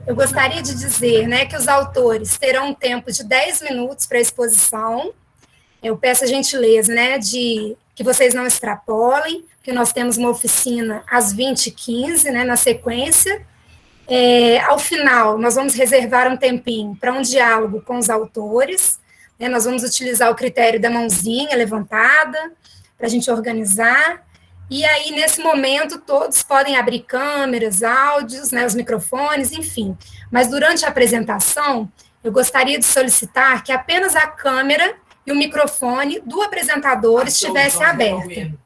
Eu gostaria de dizer, né, que os autores terão um tempo de 10 minutos para a exposição. Eu peço a gentileza, né, de que vocês não extrapolem, que nós temos uma oficina às 20h15, né, na sequência. Ao final, nós vamos reservar um tempinho para um diálogo com os autores, né, nós vamos utilizar o critério da mãozinha levantada, para a gente organizar, e aí, nesse momento, todos podem abrir câmeras, áudios, né, os microfones, enfim. Mas, durante a apresentação, eu gostaria de solicitar que apenas a câmera e o microfone do apresentador estivesse aberto.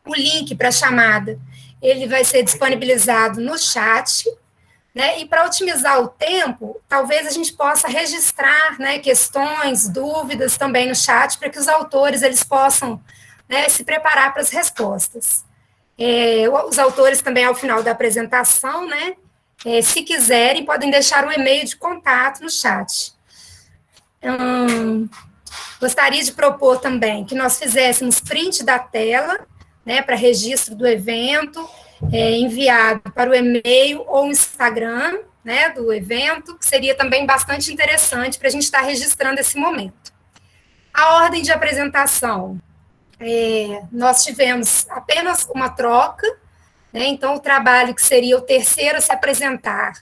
O link para a chamada, ele vai ser disponibilizado no chat, né, e para otimizar o tempo, talvez a gente possa registrar, né, questões, dúvidas também no chat, para que os autores eles possam, né, se preparar para as respostas. Os autores também, ao final da apresentação, né, se quiserem, podem deixar um e-mail de contato no chat. Gostaria de propor também que nós fizéssemos print da tela, né, para registro do evento, enviado para o e-mail ou o Instagram, né, do evento, que seria também bastante interessante para a gente estar registrando esse momento. A ordem de apresentação, nós tivemos apenas uma troca, né, então o trabalho que seria o terceiro a se apresentar,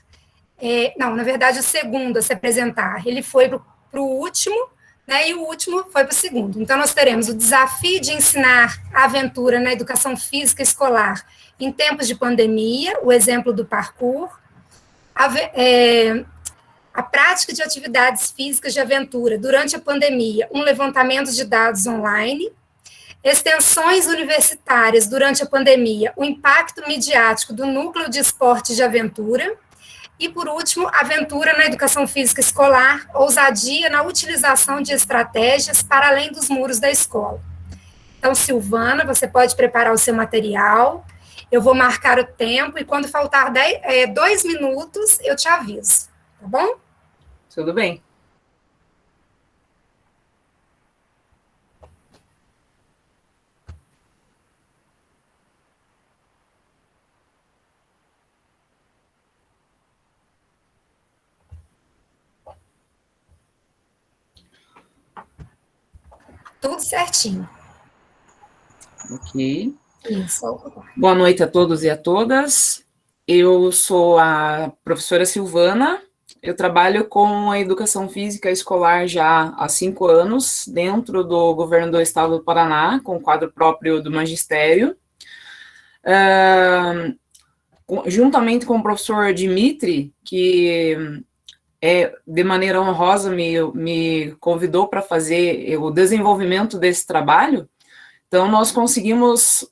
não, na verdade o segundo a se apresentar, ele foi para o último, né, e o último foi para o segundo. Então nós teremos o desafio de ensinar a aventura na educação física escolar em tempos de pandemia, o exemplo do parkour, a prática de atividades físicas de aventura durante a pandemia, um levantamento de dados online, extensões universitárias durante a pandemia, o impacto midiático do núcleo de esporte de aventura, e, por último, aventura na educação física escolar, ousadia na utilização de estratégias para além dos muros da escola. Então, Silvana, você pode preparar o seu material, eu vou marcar o tempo, e quando faltar 2 minutos, eu te aviso, tá bom? Tudo bem. Tudo certinho. Ok. Isso. Boa noite a todos e a todas. Eu sou a professora Silvana. Eu trabalho com a educação física escolar já há 5 anos, dentro do governo do estado do Paraná, com quadro próprio do magistério. Juntamente com o professor Dimitri, que de maneira honrosa me convidou para fazer o desenvolvimento desse trabalho. Então, nós conseguimos,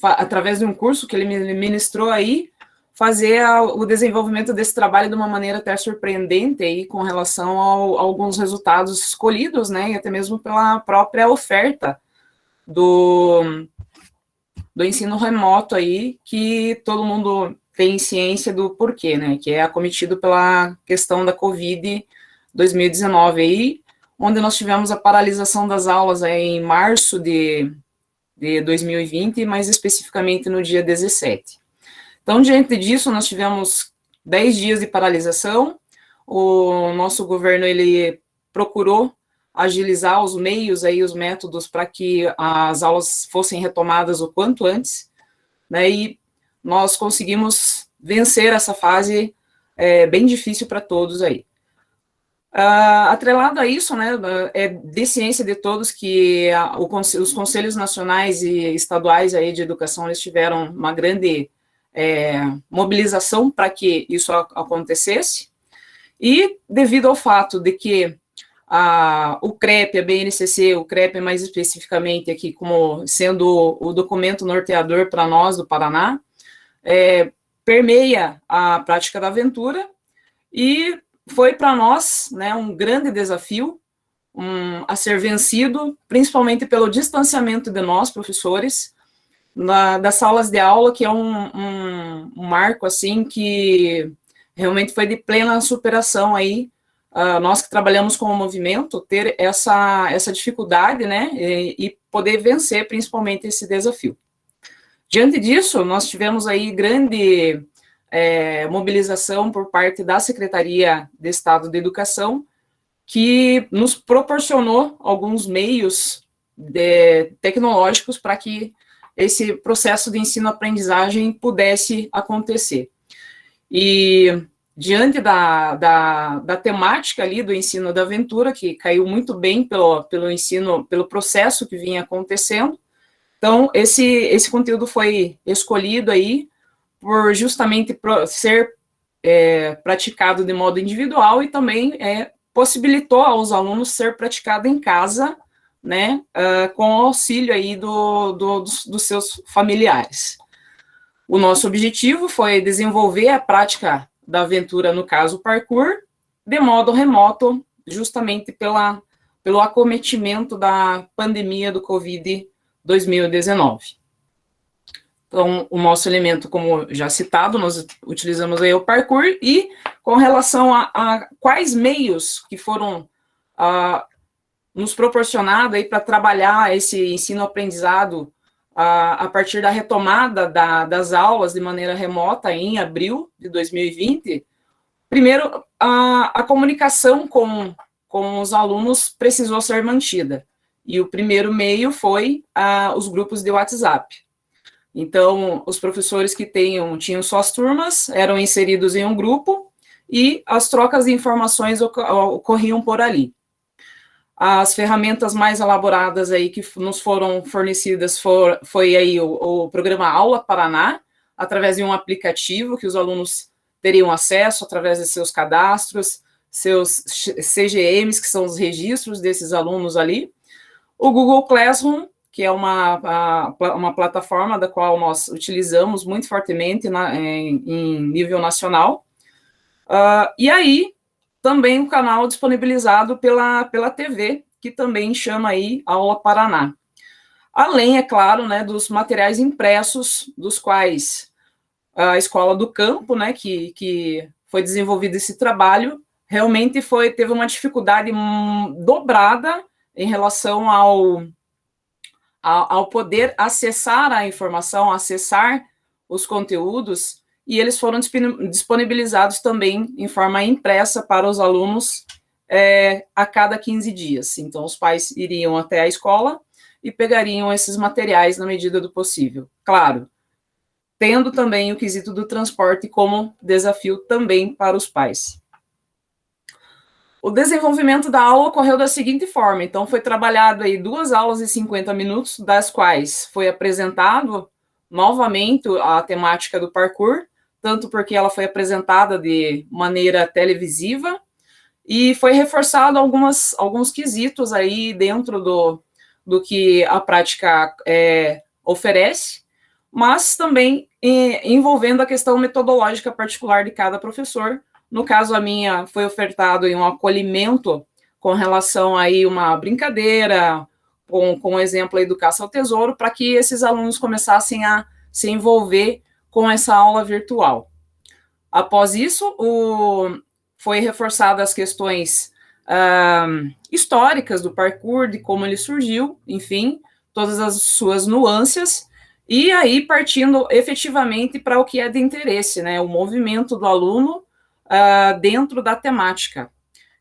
através de um curso que ele me ministrou aí, fazer o desenvolvimento desse trabalho de uma maneira até surpreendente aí, com relação a alguns resultados escolhidos, né, e até mesmo pela própria oferta do ensino remoto aí, que todo mundo tem ciência do porquê, né, que é acometido pela questão da Covid-2019 aí, onde nós tivemos a paralisação das aulas aí em março de 2020, mais especificamente no dia 17. Então, diante disso, nós tivemos 10 dias de paralisação, o nosso governo, ele procurou agilizar os meios, aí, os métodos, para que as aulas fossem retomadas o quanto antes, né, e nós conseguimos vencer essa fase bem difícil para todos aí. Atrelado a isso, né, é de ciência de todos que os conselhos nacionais e estaduais aí de educação, eles tiveram uma grande mobilização para que isso acontecesse, e devido ao fato de que o CREP, a BNCC, o CREP mais especificamente aqui como sendo o documento norteador para nós do Paraná, permeia a prática da aventura, e foi para nós, né, um grande desafio a ser vencido, principalmente pelo distanciamento de nós, professores, das salas de aula, que é um marco, assim, que realmente foi de plena superação aí, nós que trabalhamos com o movimento, ter essa dificuldade, né, e poder vencer, principalmente, esse desafio. Diante disso, nós tivemos aí grande mobilização por parte da Secretaria de Estado de Educação, que nos proporcionou alguns meios tecnológicos para que esse processo de ensino-aprendizagem pudesse acontecer. E diante da temática ali do ensino da aventura, que caiu muito bem pelo processo que vinha acontecendo, então esse conteúdo foi escolhido aí por justamente ser praticado de modo individual e também possibilitou aos alunos ser praticado em casa, né, com o auxílio aí dos seus familiares. O nosso objetivo foi desenvolver a prática da aventura, no caso, o parkour, de modo remoto, justamente pelo acometimento da pandemia do Covid-2019. Então, o nosso elemento, como já citado, nós utilizamos aí o parkour, e com relação a quais meios que foram nos proporcionados aí para trabalhar esse ensino-aprendizado a partir da retomada das aulas de maneira remota em abril de 2020, primeiro, a comunicação com os alunos precisou ser mantida, e o primeiro meio foi os grupos de WhatsApp. Então, os professores que tinham suas turmas eram inseridos em um grupo e as trocas de informações ocorriam por ali. As ferramentas mais elaboradas aí que nos foram fornecidas foi aí o programa Aula Paraná, através de um aplicativo que os alunos teriam acesso através de seus cadastros, seus CGMs, que são os registros desses alunos ali. O Google Classroom, que é uma plataforma da qual nós utilizamos muito fortemente em nível nacional. E aí, também o canal disponibilizado pela TV, que também chama aí Aula Paraná. Além, é claro, né, dos materiais impressos, dos quais a Escola do Campo, né, que foi desenvolvido esse trabalho, realmente teve uma dificuldade dobrada em relação ao poder acessar a informação, acessar os conteúdos, e eles foram disponibilizados também em forma impressa para os alunos a cada 15 dias. Então, os pais iriam até a escola e pegariam esses materiais na medida do possível. Claro, tendo também o quesito do transporte como desafio também para os pais. O desenvolvimento da aula ocorreu da seguinte forma: então foi trabalhado aí 2 aulas de 50 minutos, das quais foi apresentado novamente a temática do parkour, tanto porque ela foi apresentada de maneira televisiva, e foi reforçado alguns quesitos aí dentro do que a prática oferece, mas também envolvendo a questão metodológica particular de cada professor. No caso, a minha foi ofertado em um acolhimento com relação aí uma brincadeira, com o exemplo aí do caça ao tesouro, para que esses alunos começassem a se envolver com essa aula virtual. Após isso, foi reforçado as questões históricas do parkour, de como ele surgiu, enfim, todas as suas nuances, e aí partindo efetivamente para o que é de interesse, né, o movimento do aluno dentro da temática.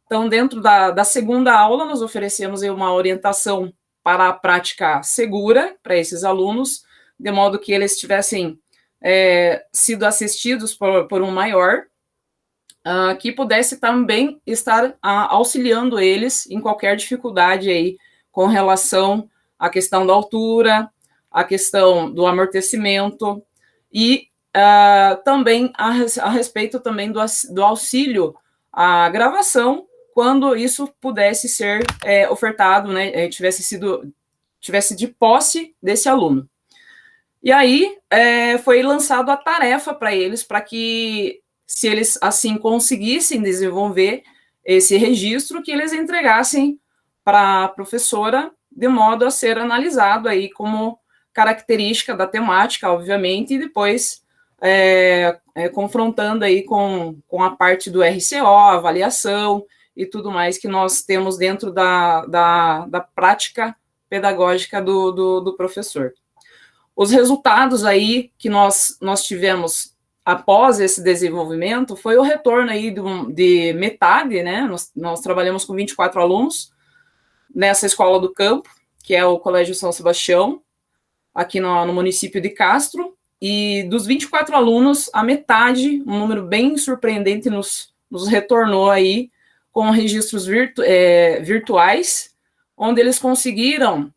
Então, dentro da segunda aula, nós oferecemos aí uma orientação para a prática segura para esses alunos, de modo que eles tivessem sido assistidos por um maior, que pudesse também estar auxiliando eles em qualquer dificuldade aí com relação à questão da altura, à questão do amortecimento e também a respeito também do auxílio à gravação, quando isso pudesse ser ofertado, né, tivesse de posse desse aluno. E aí foi lançado a tarefa para eles, para que, se eles assim conseguissem desenvolver esse registro, que eles entregassem para a professora, de modo a ser analisado aí como característica da temática, obviamente, e depois confrontando aí com a parte do RCO, avaliação e tudo mais que nós temos dentro da prática pedagógica do professor. Os resultados aí que nós tivemos após esse desenvolvimento foi o retorno aí de metade, né? Nós trabalhamos com 24 alunos nessa escola do campo, que é o Colégio São Sebastião, aqui no município de Castro, e dos 24 alunos, a metade, um número bem surpreendente, nos retornou aí com registros virtuais, onde eles conseguiram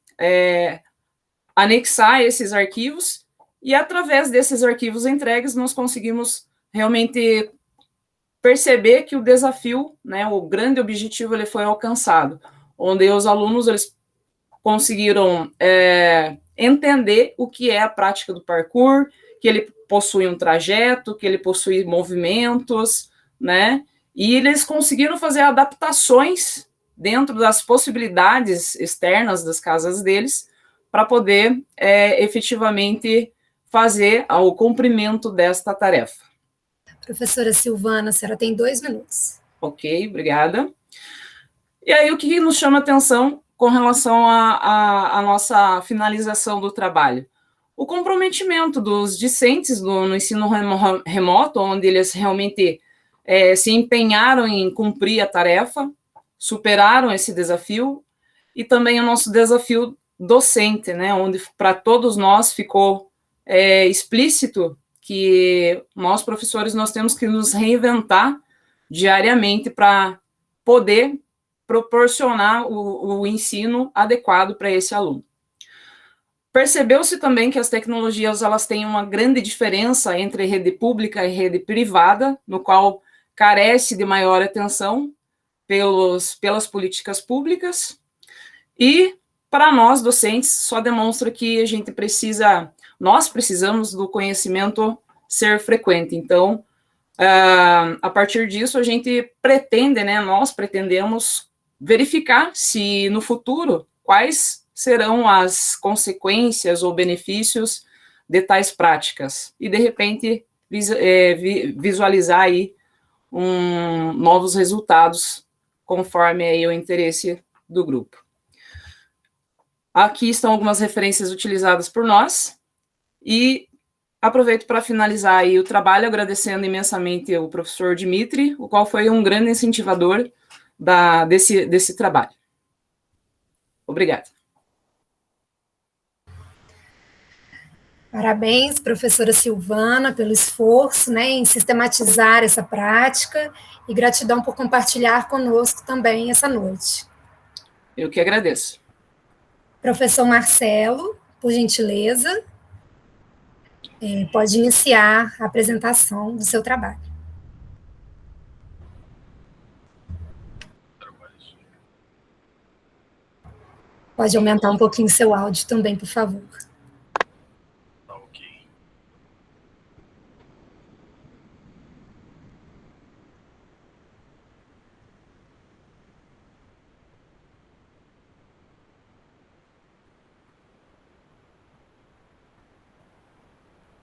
anexar esses arquivos, e através desses arquivos entregues, nós conseguimos realmente perceber que o desafio, né, o grande objetivo, ele foi alcançado, onde os alunos eles conseguiram entender o que é a prática do parkour, que ele possui um trajeto, que ele possui movimentos, né? E eles conseguiram fazer adaptações dentro das possibilidades externas das casas deles para poder efetivamente fazer o cumprimento desta tarefa. Professora Silvana, a senhora tem 2 minutos. Ok, obrigada. E aí, o que nos chama atenção com relação à nossa finalização do trabalho? O comprometimento dos discentes no ensino remoto, onde eles realmente se empenharam em cumprir a tarefa, superaram esse desafio, e também o nosso desafio docente, né, onde para todos nós ficou explícito que nós, professores, nós temos que nos reinventar diariamente para poder proporcionar o ensino adequado para esse aluno. Percebeu-se também que as tecnologias elas têm uma grande diferença entre rede pública e rede privada, no qual carece de maior atenção pelas políticas públicas, e para nós, docentes, só demonstra que nós precisamos do conhecimento ser frequente. Então, a partir disso, a gente pretende, né, nós pretendemos verificar se no futuro quais serão as consequências ou benefícios de tais práticas e, de repente, visualizar aí novos resultados conforme aí o interesse do grupo. Aqui estão algumas referências utilizadas por nós e aproveito para finalizar aí o trabalho agradecendo imensamente o professor Dimitri, o qual foi um grande incentivador desse trabalho. Obrigada. Parabéns, professora Silvana, pelo esforço, né, em sistematizar essa prática e gratidão por compartilhar conosco também essa noite. Eu que agradeço. Professor Marcelo, por gentileza, pode iniciar a apresentação do seu trabalho. Pode aumentar um pouquinho seu áudio também, por favor. Tá ok.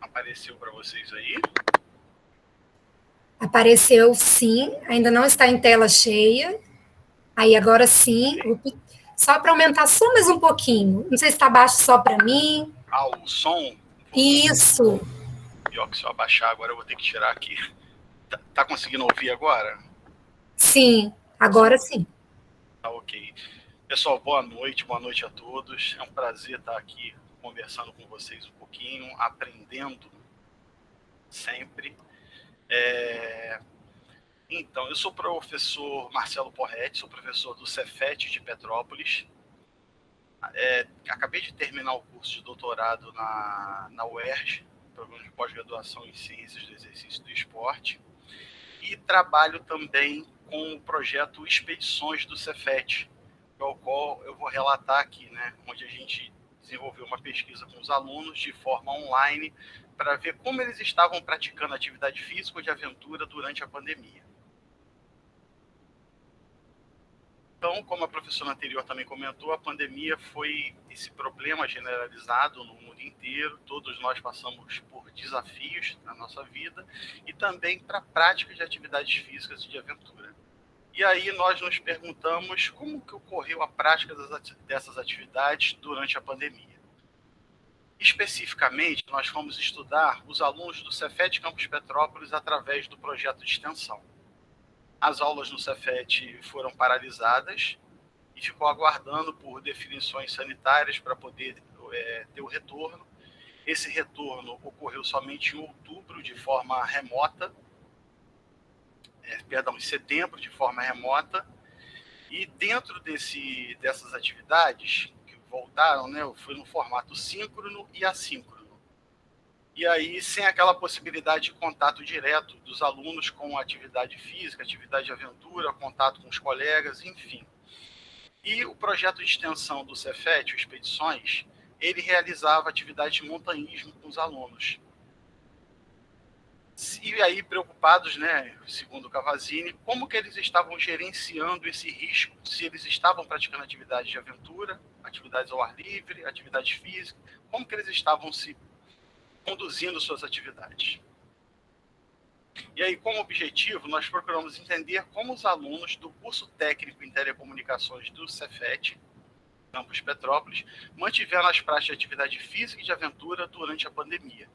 Apareceu para vocês aí? Apareceu sim, ainda não está em tela cheia. Aí agora sim, só para aumentar só mais um pouquinho. Não sei se está baixo só para mim. Ah, o som? Isso. Pior que se eu abaixar agora eu vou ter que tirar aqui. Tá conseguindo ouvir agora? Sim, agora sim. Tá ok. Pessoal, boa noite a todos. É um prazer estar aqui conversando com vocês um pouquinho, aprendendo sempre. Então, eu sou o professor Marcelo Porretti, sou professor do Cefet de Petrópolis. Acabei de terminar o curso de doutorado na UERJ, programa de pós-graduação em Ciências do Exercício e do Esporte, e trabalho também com o projeto Expedições do Cefet, ao qual eu vou relatar aqui, né, onde a gente desenvolveu uma pesquisa com os alunos de forma online para ver como eles estavam praticando atividade física ou de aventura durante a pandemia. Então, como a professora anterior também comentou, a pandemia foi esse problema generalizado no mundo inteiro. Todos nós passamos por desafios na nossa vida e também para a prática de atividades físicas e de aventura. E aí nós nos perguntamos como que ocorreu a prática dessas atividades durante a pandemia. Especificamente, nós fomos estudar os alunos do Cefet Campus Petrópolis através do projeto de extensão. As aulas no Cefet foram paralisadas e ficou aguardando por definições sanitárias para poder ter o retorno. Esse retorno ocorreu somente em outubro, de forma remota, em setembro, de forma remota, e dentro dessas atividades que voltaram, né, foi no formato síncrono e assíncrono. E aí, sem aquela possibilidade de contato direto dos alunos com a atividade física, atividade de aventura, contato com os colegas, enfim. E o projeto de extensão do Cefet, o Expedições, ele realizava atividade de montanhismo com os alunos. E aí, preocupados, né, segundo o Cavazzini, como que eles estavam gerenciando esse risco, se eles estavam praticando atividades de aventura, atividades ao ar livre, atividades físicas, como que eles estavam se conduzindo suas atividades. E aí, como objetivo, nós procuramos entender como os alunos do curso técnico em telecomunicações do Cefet, Campus Petrópolis, mantiveram as práticas de atividade física e de aventura durante a pandemia,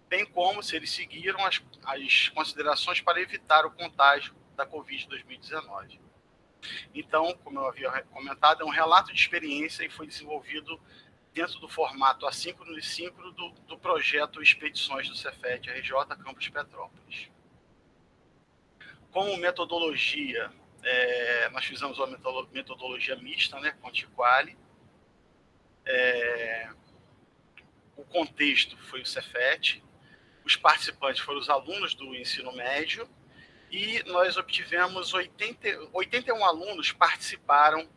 bem como se eles seguiram as considerações para evitar o contágio da Covid-2019. Então, como eu havia comentado, é um relato de experiência e foi desenvolvido dentro do formato assíncrono e síncrono do projeto Expedições do Cefet RJ Campus Petrópolis. Como metodologia, nós fizemos uma metodologia mista, né, Quanti-Quali. O contexto foi o Cefet, os participantes foram os alunos do ensino médio, e nós obtivemos 81 alunos participaram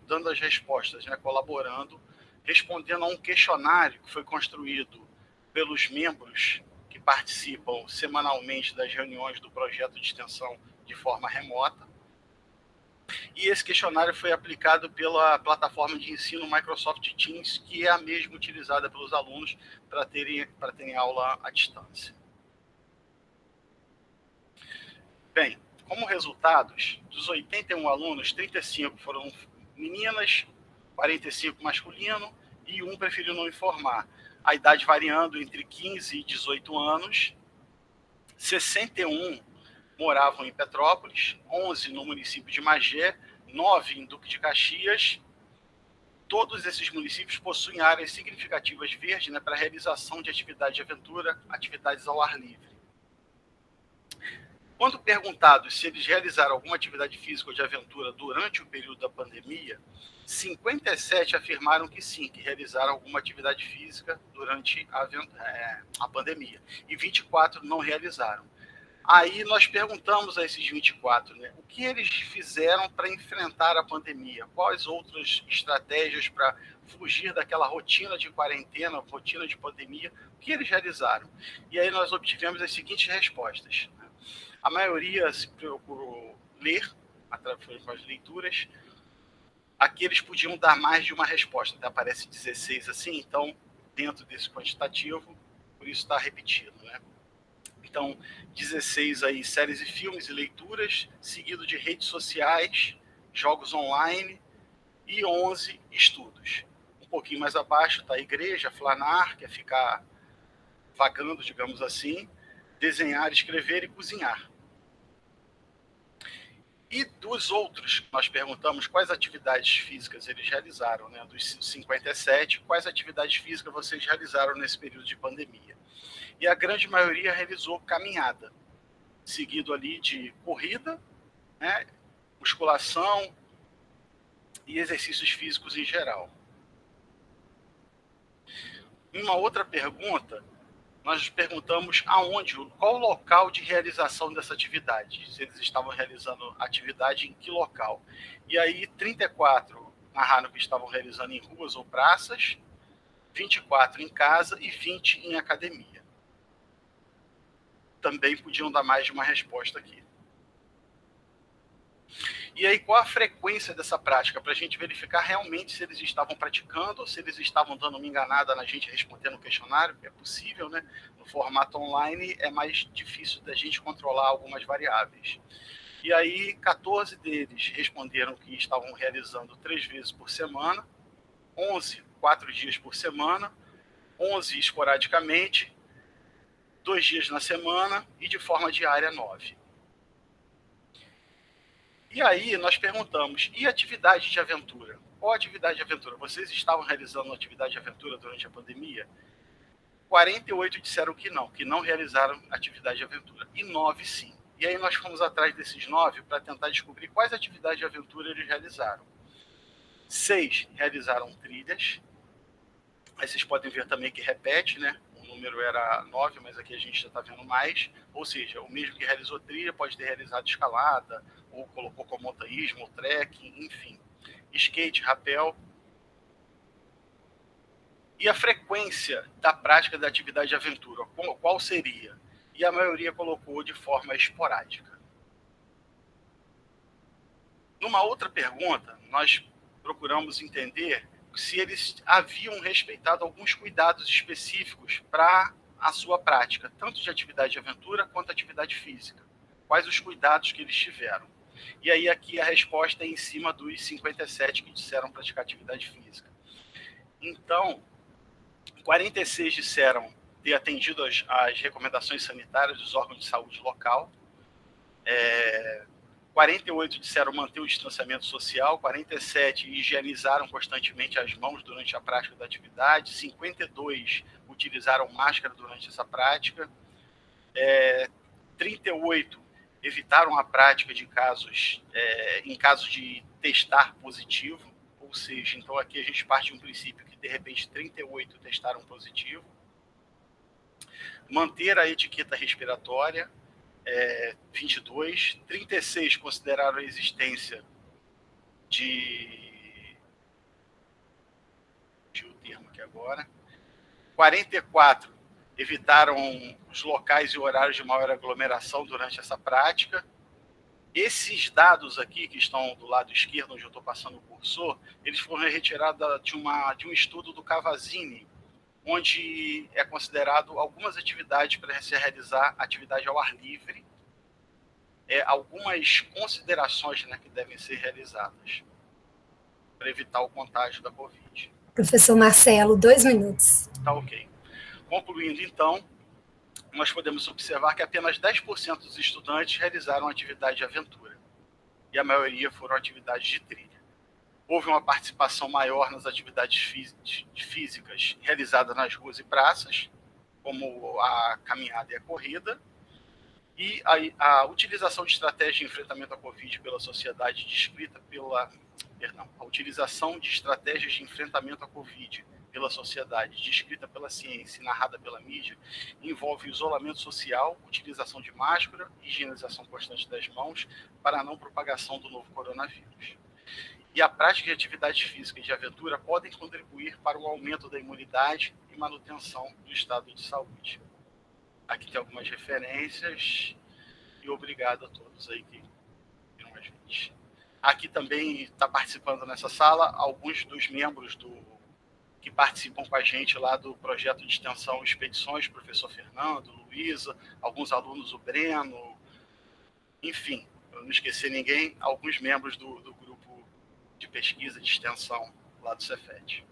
dando as respostas, né, colaborando, respondendo a um questionário que foi construído pelos membros que participam semanalmente das reuniões do projeto de extensão de forma remota. E esse questionário foi aplicado pela plataforma de ensino Microsoft Teams, que é a mesma utilizada pelos alunos para terem aula à distância. Bem, como resultados, dos 81 alunos, 35 foram meninas, 45 masculino e um preferiu não informar. A idade variando entre 15 e 18 anos, 61 moravam em Petrópolis, 11 no município de Magé, 9 em Duque de Caxias. Todos esses municípios possuem áreas significativas verdes, né, para a realização de atividades de aventura, atividades ao ar livre. Quando perguntados se eles realizaram alguma atividade física ou de aventura durante o período da pandemia, 57 afirmaram que sim, que realizaram alguma atividade física durante a pandemia, e 24 não realizaram. Aí nós perguntamos a esses 24, né, o que eles fizeram para enfrentar a pandemia, quais outras estratégias para fugir daquela rotina de quarentena, rotina de pandemia, o que eles realizaram. E aí nós obtivemos as seguintes respostas. A maioria se procurou ler, através das leituras. Aqui eles podiam dar mais de uma resposta, até aparece 16 assim, então, dentro desse quantitativo, por isso está repetido, né? Então, 16 aí, séries e filmes e leituras, seguido de redes sociais, jogos online e 11 estudos. Um pouquinho mais abaixo está a igreja, flanar, que é ficar vagando, digamos assim, desenhar, escrever e cozinhar. E dos outros, nós perguntamos quais atividades físicas eles realizaram, né? Dos 57, quais atividades físicas vocês realizaram nesse período de pandemia. E a grande maioria realizou caminhada, seguido ali de corrida, né, musculação e exercícios físicos em geral. Uma outra pergunta, nós perguntamos qual o local de realização dessa atividade, se eles estavam realizando atividade em que local. E aí 34 narraram que estavam realizando em ruas ou praças, 24 em casa e 20 em academia. Também podiam dar mais de uma resposta aqui. E aí, qual a frequência dessa prática? Para a gente verificar realmente se eles estavam praticando ou se eles estavam dando uma enganada na gente respondendo o questionário, que é possível, né? No formato online é mais difícil da gente controlar algumas variáveis. E aí, 14 deles responderam que estavam realizando 3 vezes por semana, 11, 4 dias por semana, 11 esporadicamente, 2 dias na semana e de forma diária 9. E aí nós perguntamos, e atividade de aventura? Qual atividade de aventura? Vocês estavam realizando atividade de aventura durante a pandemia? 48 disseram que não realizaram atividade de aventura. E 9 sim. E aí nós fomos atrás desses 9 para tentar descobrir quais atividades de aventura eles realizaram. 6 realizaram trilhas. Aí vocês podem ver também que repete, né? O número era 9, mas aqui a gente já está vendo mais. Ou seja, o mesmo que realizou trilha pode ter realizado escalada, ou colocou como montanhismo, ou trekking, enfim. Skate, rapel. E a frequência da prática da atividade de aventura, qual seria? E a maioria colocou de forma esporádica. Numa outra pergunta, nós procuramos entender se eles haviam respeitado alguns cuidados específicos para a sua prática, tanto de atividade de aventura quanto atividade física. Quais os cuidados que eles tiveram? E aí aqui a resposta é em cima dos 57 que disseram praticar atividade física. Então, 46 disseram ter atendido às recomendações sanitárias dos órgãos de saúde local. 48 disseram manter o distanciamento social, 47 higienizaram constantemente as mãos durante a prática da atividade, 52 utilizaram máscara durante essa prática, 38 evitaram a prática de casos, em casos de testar positivo, ou seja, então aqui a gente parte de um princípio que de repente 38 testaram positivo, manter a etiqueta respiratória, 22, 36 consideraram a existência o termo aqui agora, 44 evitaram os locais e horários de maior aglomeração durante essa prática. Esses dados aqui, que estão do lado esquerdo, onde eu estou passando o cursor, eles foram retirados de um estudo do Cavazzini, onde é considerado algumas atividades para se realizar atividade ao ar livre, algumas considerações, né, que devem ser realizadas para evitar o contágio da Covid. Professor Marcelo, 2 minutos. Tá ok. Concluindo, então, nós podemos observar que apenas 10% dos estudantes realizaram atividade de aventura, e a maioria foram atividades de trilha. Houve uma participação maior nas atividades físicas realizadas nas ruas e praças, como a caminhada e a corrida, e a utilização de estratégias de enfrentamento à Covid pela sociedade descrita a utilização de estratégias de enfrentamento à Covid pela sociedade, descrita pela ciência e narrada pela mídia, envolve isolamento social, utilização de máscara, higienização constante das mãos para a não propagação do novo coronavírus. E a prática de atividades físicas e de aventura podem contribuir para o aumento da imunidade e manutenção do estado de saúde. Aqui tem algumas referências e obrigado a todos aí que viram a gente. Aqui também está participando nessa sala alguns dos membros que participam com a gente lá do projeto de extensão Expedições, professor Fernando, Luísa, alguns alunos, o Breno, enfim, para não esquecer ninguém, alguns membros do grupo de pesquisa de extensão lá do Cefet.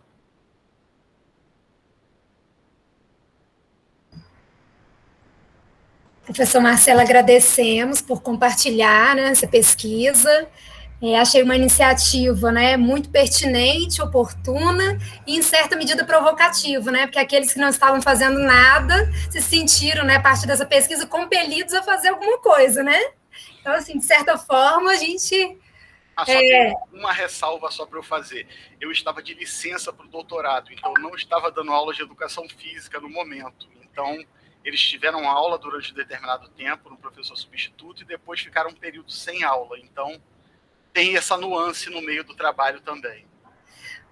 Professor Marcelo, agradecemos por compartilhar, né, essa pesquisa. Achei uma iniciativa, né, muito pertinente, oportuna e, em certa medida, provocativa, né, porque aqueles que não estavam fazendo nada se sentiram, né, a partir dessa pesquisa, compelidos a fazer alguma coisa, né? Então, assim, de certa forma, a gente... Só tem uma ressalva só para eu fazer. Eu estava de licença para o doutorado, então eu não estava dando aula de educação física no momento. Então, eles tiveram aula durante um determinado tempo no professor substituto e depois ficaram um período sem aula. Então, tem essa nuance no meio do trabalho também.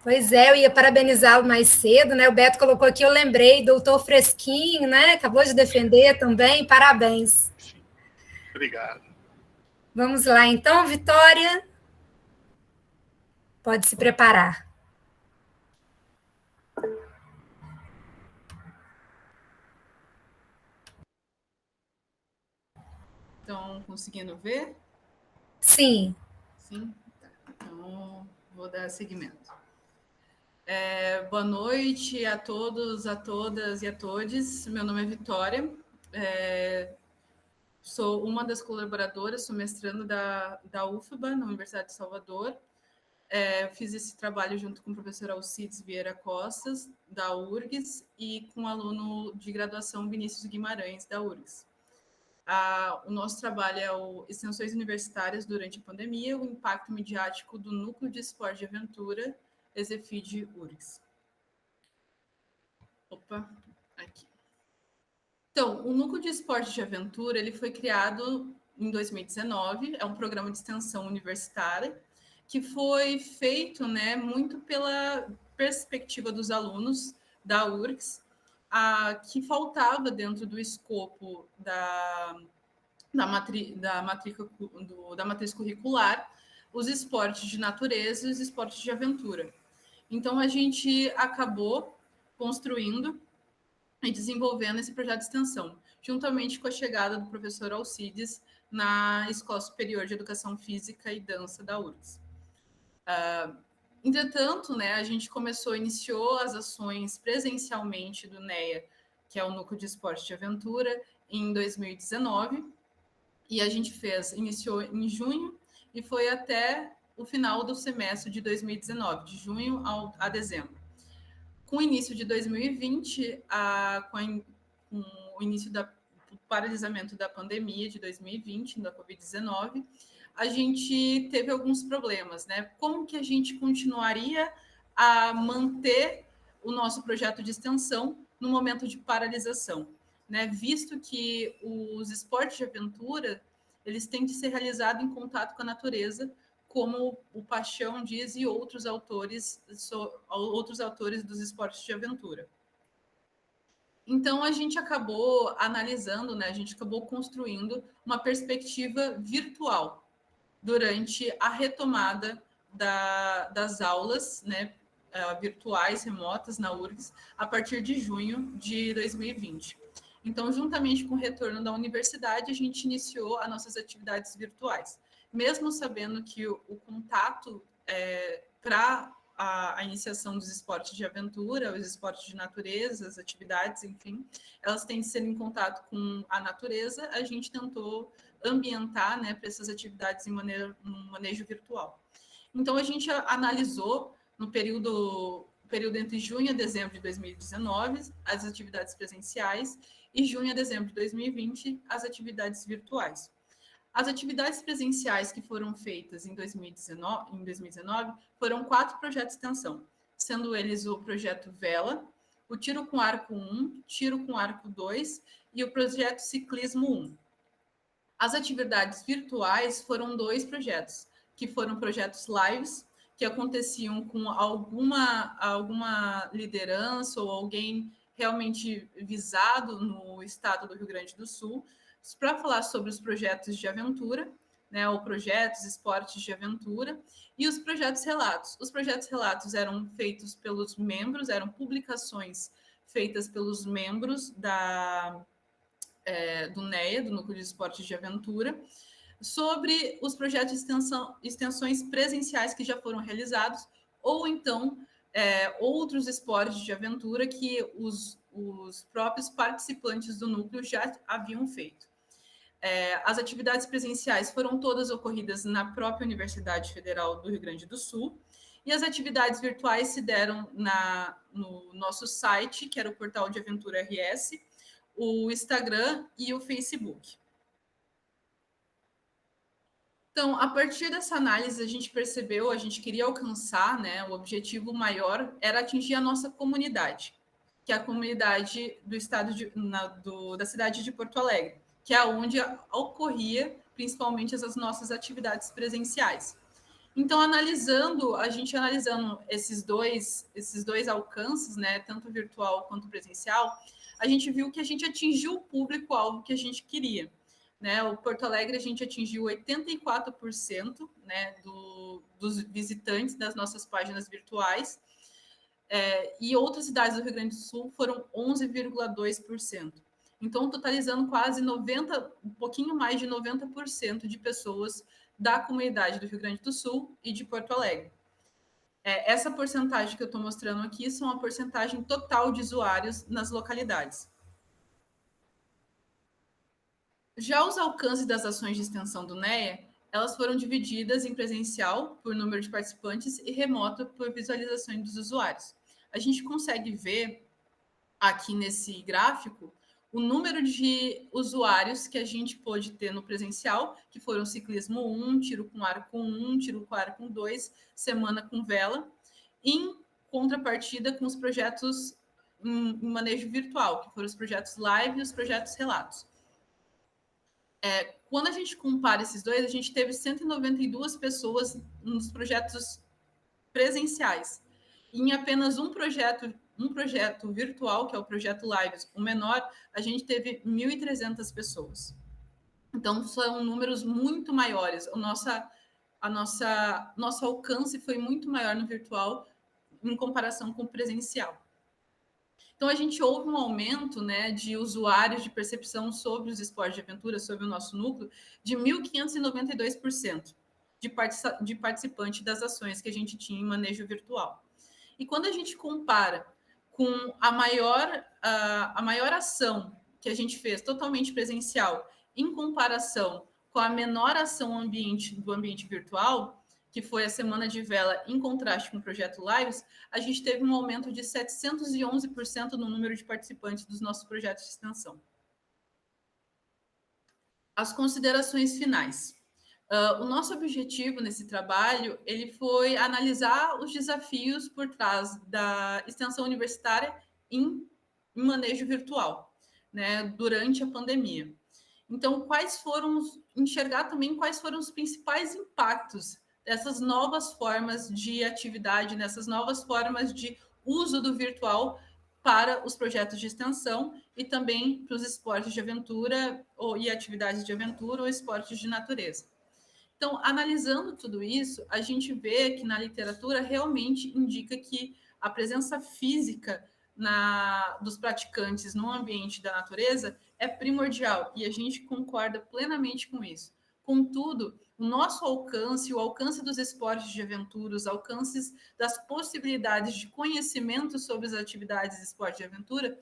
Pois é, eu ia parabenizá-lo mais cedo, né? O Beto colocou aqui, eu lembrei, doutor Fresquinho, né? Acabou de defender também, parabéns. Sim. Obrigado. Vamos lá, então, Vitória. Pode se preparar. Estão conseguindo ver? Sim. Sim? Então, vou dar seguimento. Boa noite a todos, a todas e a todes. Meu nome é Vitória. Sou uma das colaboradoras, sou mestrando da UFBA, na Universidade de Salvador. Fiz esse trabalho junto com o professor Alcides Vieira Costas, da URGS, e com o aluno de graduação Vinícius Guimarães, da URGS. O nosso trabalho é o Extensões Universitárias durante a Pandemia, o impacto midiático do Núcleo de Esporte de Aventura, ESEFID URGS. Aqui. Então, o Núcleo de Esporte de Aventura ele foi criado em 2019, é um programa de extensão universitária, que foi feito, né, muito pela perspectiva dos alunos da URGS, que faltava dentro do escopo da matriz curricular os esportes de natureza e os esportes de aventura. Então, a gente acabou construindo e desenvolvendo esse projeto de extensão, juntamente com a chegada do professor Alcides na Escola Superior de Educação Física e Dança da URGS. Entretanto, né, a gente iniciou as ações presencialmente do NEA, que é o Núcleo de Esporte de Aventura, em 2019, e a gente iniciou em junho e foi até o final do semestre de 2019, de junho a dezembro. Com o início de 2020, com o início do paralisamento da pandemia de 2020, da Covid-19, a gente teve alguns problemas, né? Como que a gente continuaria a manter o nosso projeto de extensão no momento de paralisação, né? Visto que os esportes de aventura, eles têm de ser realizados em contato com a natureza, como o Paixão diz e outros autores dos esportes de aventura. Então, a gente acabou analisando, né, a gente acabou construindo uma perspectiva virtual durante a retomada das aulas, né, virtuais, remotas na URGS, a partir de junho de 2020. Então, juntamente com o retorno da universidade, a gente iniciou as nossas atividades virtuais, mesmo sabendo que o contato para a iniciação dos esportes de aventura, os esportes de natureza, as atividades, enfim, elas têm de ser em contato com a natureza, a gente tentou ambientar, né, para essas atividades em manejo virtual. Então, a gente analisou no período entre junho a dezembro de 2019, as atividades presenciais, e junho a dezembro de 2020, as atividades virtuais. As atividades presenciais que foram feitas em 2019 foram 4 projetos de extensão, sendo eles o projeto Vela, o Tiro com Arco 1, Tiro com Arco 2 e o projeto Ciclismo 1. As atividades virtuais foram 2 projetos, que foram projetos lives, que aconteciam com alguma liderança ou alguém realmente visado no estado do Rio Grande do Sul, para falar sobre os projetos de aventura, né, ou projetos, esportes de aventura, e os projetos relatos. Os projetos relatos eram feitos pelos membros, eram publicações feitas pelos membros do NEA, do Núcleo de Esportes de Aventura, sobre os projetos de extensões presenciais que já foram realizados, ou então outros esportes de aventura que os próprios participantes do núcleo já haviam feito. As atividades presenciais foram todas ocorridas na própria Universidade Federal do Rio Grande do Sul, e as atividades virtuais se deram no nosso site, que era o portal de Aventura RS, o Instagram e o Facebook. Então, a partir dessa análise, a gente percebeu, a gente queria alcançar, né, o objetivo maior era atingir a nossa comunidade, que é a comunidade do estado da cidade de Porto Alegre, que é onde ocorria principalmente as nossas atividades presenciais. Então, analisando esses dois alcances, né, tanto virtual quanto presencial, a gente viu que a gente atingiu o público-alvo que a gente queria. Né, o Porto Alegre, a gente atingiu 84%, né, dos visitantes das nossas páginas virtuais, e outras cidades do Rio Grande do Sul foram 11,2%. Então, totalizando quase um pouquinho mais de 90% de pessoas da comunidade do Rio Grande do Sul e de Porto Alegre. Essa porcentagem que eu estou mostrando aqui são a porcentagem total de usuários nas localidades. Já os alcances das ações de extensão do NEA, elas foram divididas em presencial, por número de participantes, e remoto, por visualização dos usuários. A gente consegue ver aqui nesse gráfico o número de usuários que a gente pôde ter no presencial, que foram ciclismo 1, tiro com arco 1, tiro com arco 2, semana com vela, em contrapartida com os projetos em manejo virtual, que foram os projetos live e os projetos relatos. Quando a gente compara esses dois, a gente teve 192 pessoas nos projetos presenciais. E em apenas um projeto virtual, que é o projeto Lives, o menor, a gente teve 1.300 pessoas. Então, são números muito maiores. Nosso alcance foi muito maior no virtual em comparação com o presencial. Então, a gente houve um aumento, né, de usuários de percepção sobre os esportes de aventura, sobre o nosso núcleo, de 1.592% de participante das ações que a gente tinha em manejo virtual. E quando a gente compara com a maior ação que a gente fez totalmente presencial, em comparação com a menor ação do ambiente virtual, que foi a Semana de Vela, em contraste com o Projeto Lives, a gente teve um aumento de 711% no número de participantes dos nossos projetos de extensão. As considerações finais. O nosso objetivo nesse trabalho ele foi analisar os desafios por trás da extensão universitária em manejo virtual, né, durante a pandemia. Então, enxergar também quais foram os principais impactos dessas novas formas de atividade, nessas novas formas de uso do virtual para os projetos de extensão e também para os esportes de aventura e atividades de aventura ou esportes de natureza. Então, analisando tudo isso, a gente vê que na literatura realmente indica que a presença física dos praticantes no ambiente da natureza é primordial e a gente concorda plenamente com isso. Contudo, o nosso alcance, o alcance dos esportes de aventura, os alcances das possibilidades de conhecimento sobre as atividades de esporte de aventura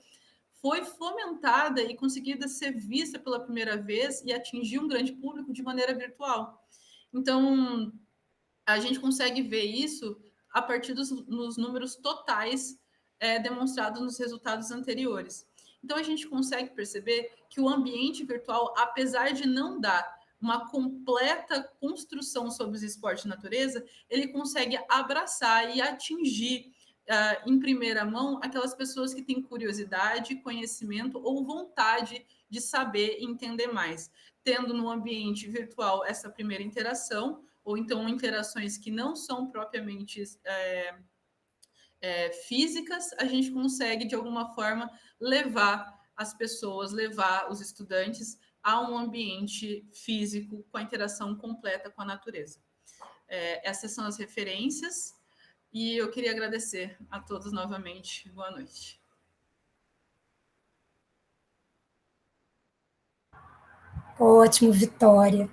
foi fomentada e conseguida ser vista pela primeira vez e atingir um grande público de maneira virtual. Então, a gente consegue ver isso a partir nos números totais demonstrados nos resultados anteriores. Então, a gente consegue perceber que o ambiente virtual, apesar de não dar uma completa construção sobre os esportes de natureza, ele consegue abraçar e atingir em primeira mão aquelas pessoas que têm curiosidade, conhecimento ou vontade de saber e entender mais, tendo no ambiente virtual essa primeira interação, ou então interações que não são propriamente físicas, a gente consegue, de alguma forma, levar as pessoas, levar os estudantes a um ambiente físico com a interação completa com a natureza. Essas são as referências e eu queria agradecer a todos novamente. Boa noite. Ótimo, Vitória.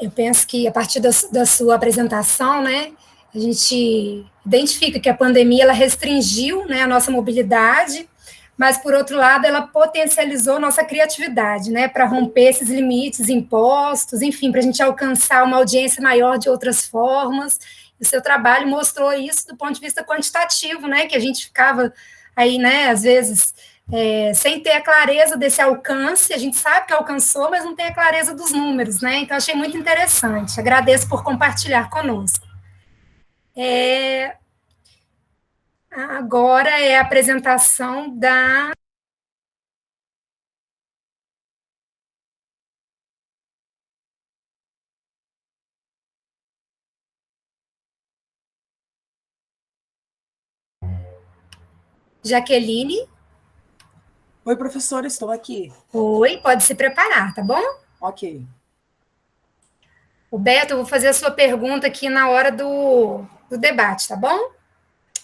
Eu penso que a partir da sua apresentação, né, a gente identifica que a pandemia ela restringiu, né, a nossa mobilidade, mas, por outro lado, ela potencializou nossa criatividade, né, para romper esses limites impostos, enfim, para a gente alcançar uma audiência maior de outras formas. O seu trabalho mostrou isso do ponto de vista quantitativo, né, que a gente ficava aí, né, às vezes, sem ter a clareza desse alcance, a gente sabe que alcançou, mas não tem a clareza dos números, né? Então, achei muito interessante. Agradeço por compartilhar conosco. Agora é a apresentação da... Jaqueline. Oi, professora, estou aqui. Oi, pode se preparar, tá bom? Ok. O Beto, eu vou fazer a sua pergunta aqui na hora do debate, tá bom?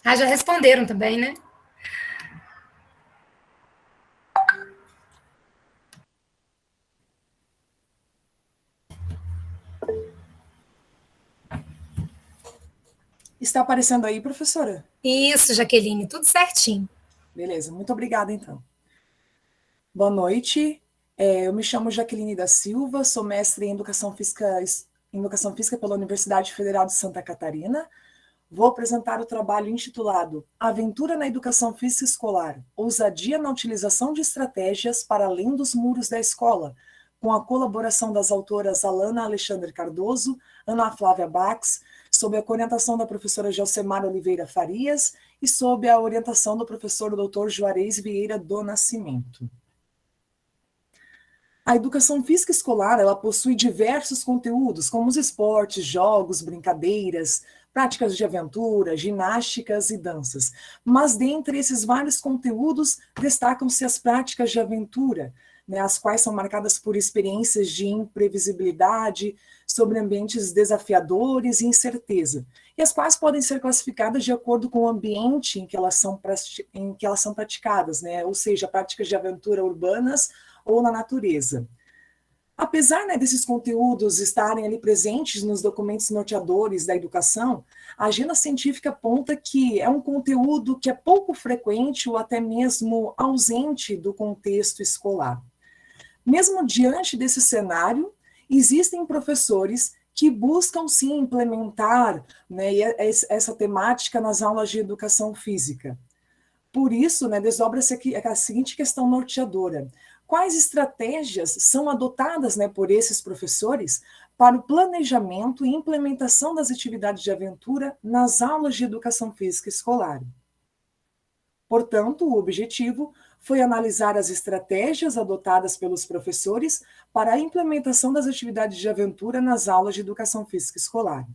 Já responderam também, né? Está aparecendo aí, professora? Isso, Jaqueline, tudo certinho. Beleza, muito obrigada, então. Boa noite, eu me chamo Jaqueline da Silva, sou mestre em Educação Física pela Universidade Federal de Santa Catarina. Vou apresentar o trabalho intitulado Aventura na Educação Física Escolar, ousadia na utilização de estratégias para além dos muros da escola, com a colaboração das autoras Alana Alexandre Cardoso, Ana Flávia Bax, sob a orientação da professora Gelsemar Oliveira Farias e sob a orientação do professor Dr. Juarez Vieira do Nascimento. A educação física escolar, ela possui diversos conteúdos, como os esportes, jogos, brincadeiras, práticas de aventura, ginásticas e danças. Mas dentre esses vários conteúdos, destacam-se as práticas de aventura, né, as quais são marcadas por experiências de imprevisibilidade, sobre ambientes desafiadores e incerteza, e as quais podem ser classificadas de acordo com o ambiente em que elas são praticadas, né, ou seja, práticas de aventura urbanas ou na natureza. Apesar, né, desses conteúdos estarem ali presentes nos documentos norteadores da educação, a agenda científica aponta que é um conteúdo que é pouco frequente ou até mesmo ausente do contexto escolar. Mesmo diante desse cenário, existem professores que buscam sim implementar, né, essa temática nas aulas de educação física. Por isso, né, desdobra-se aqui a seguinte questão norteadora: quais estratégias são adotadas, né, por esses professores para o planejamento e implementação das atividades de aventura nas aulas de educação física escolar? Portanto, o objetivo foi analisar as estratégias adotadas pelos professores para a implementação das atividades de aventura nas aulas de educação física escolar.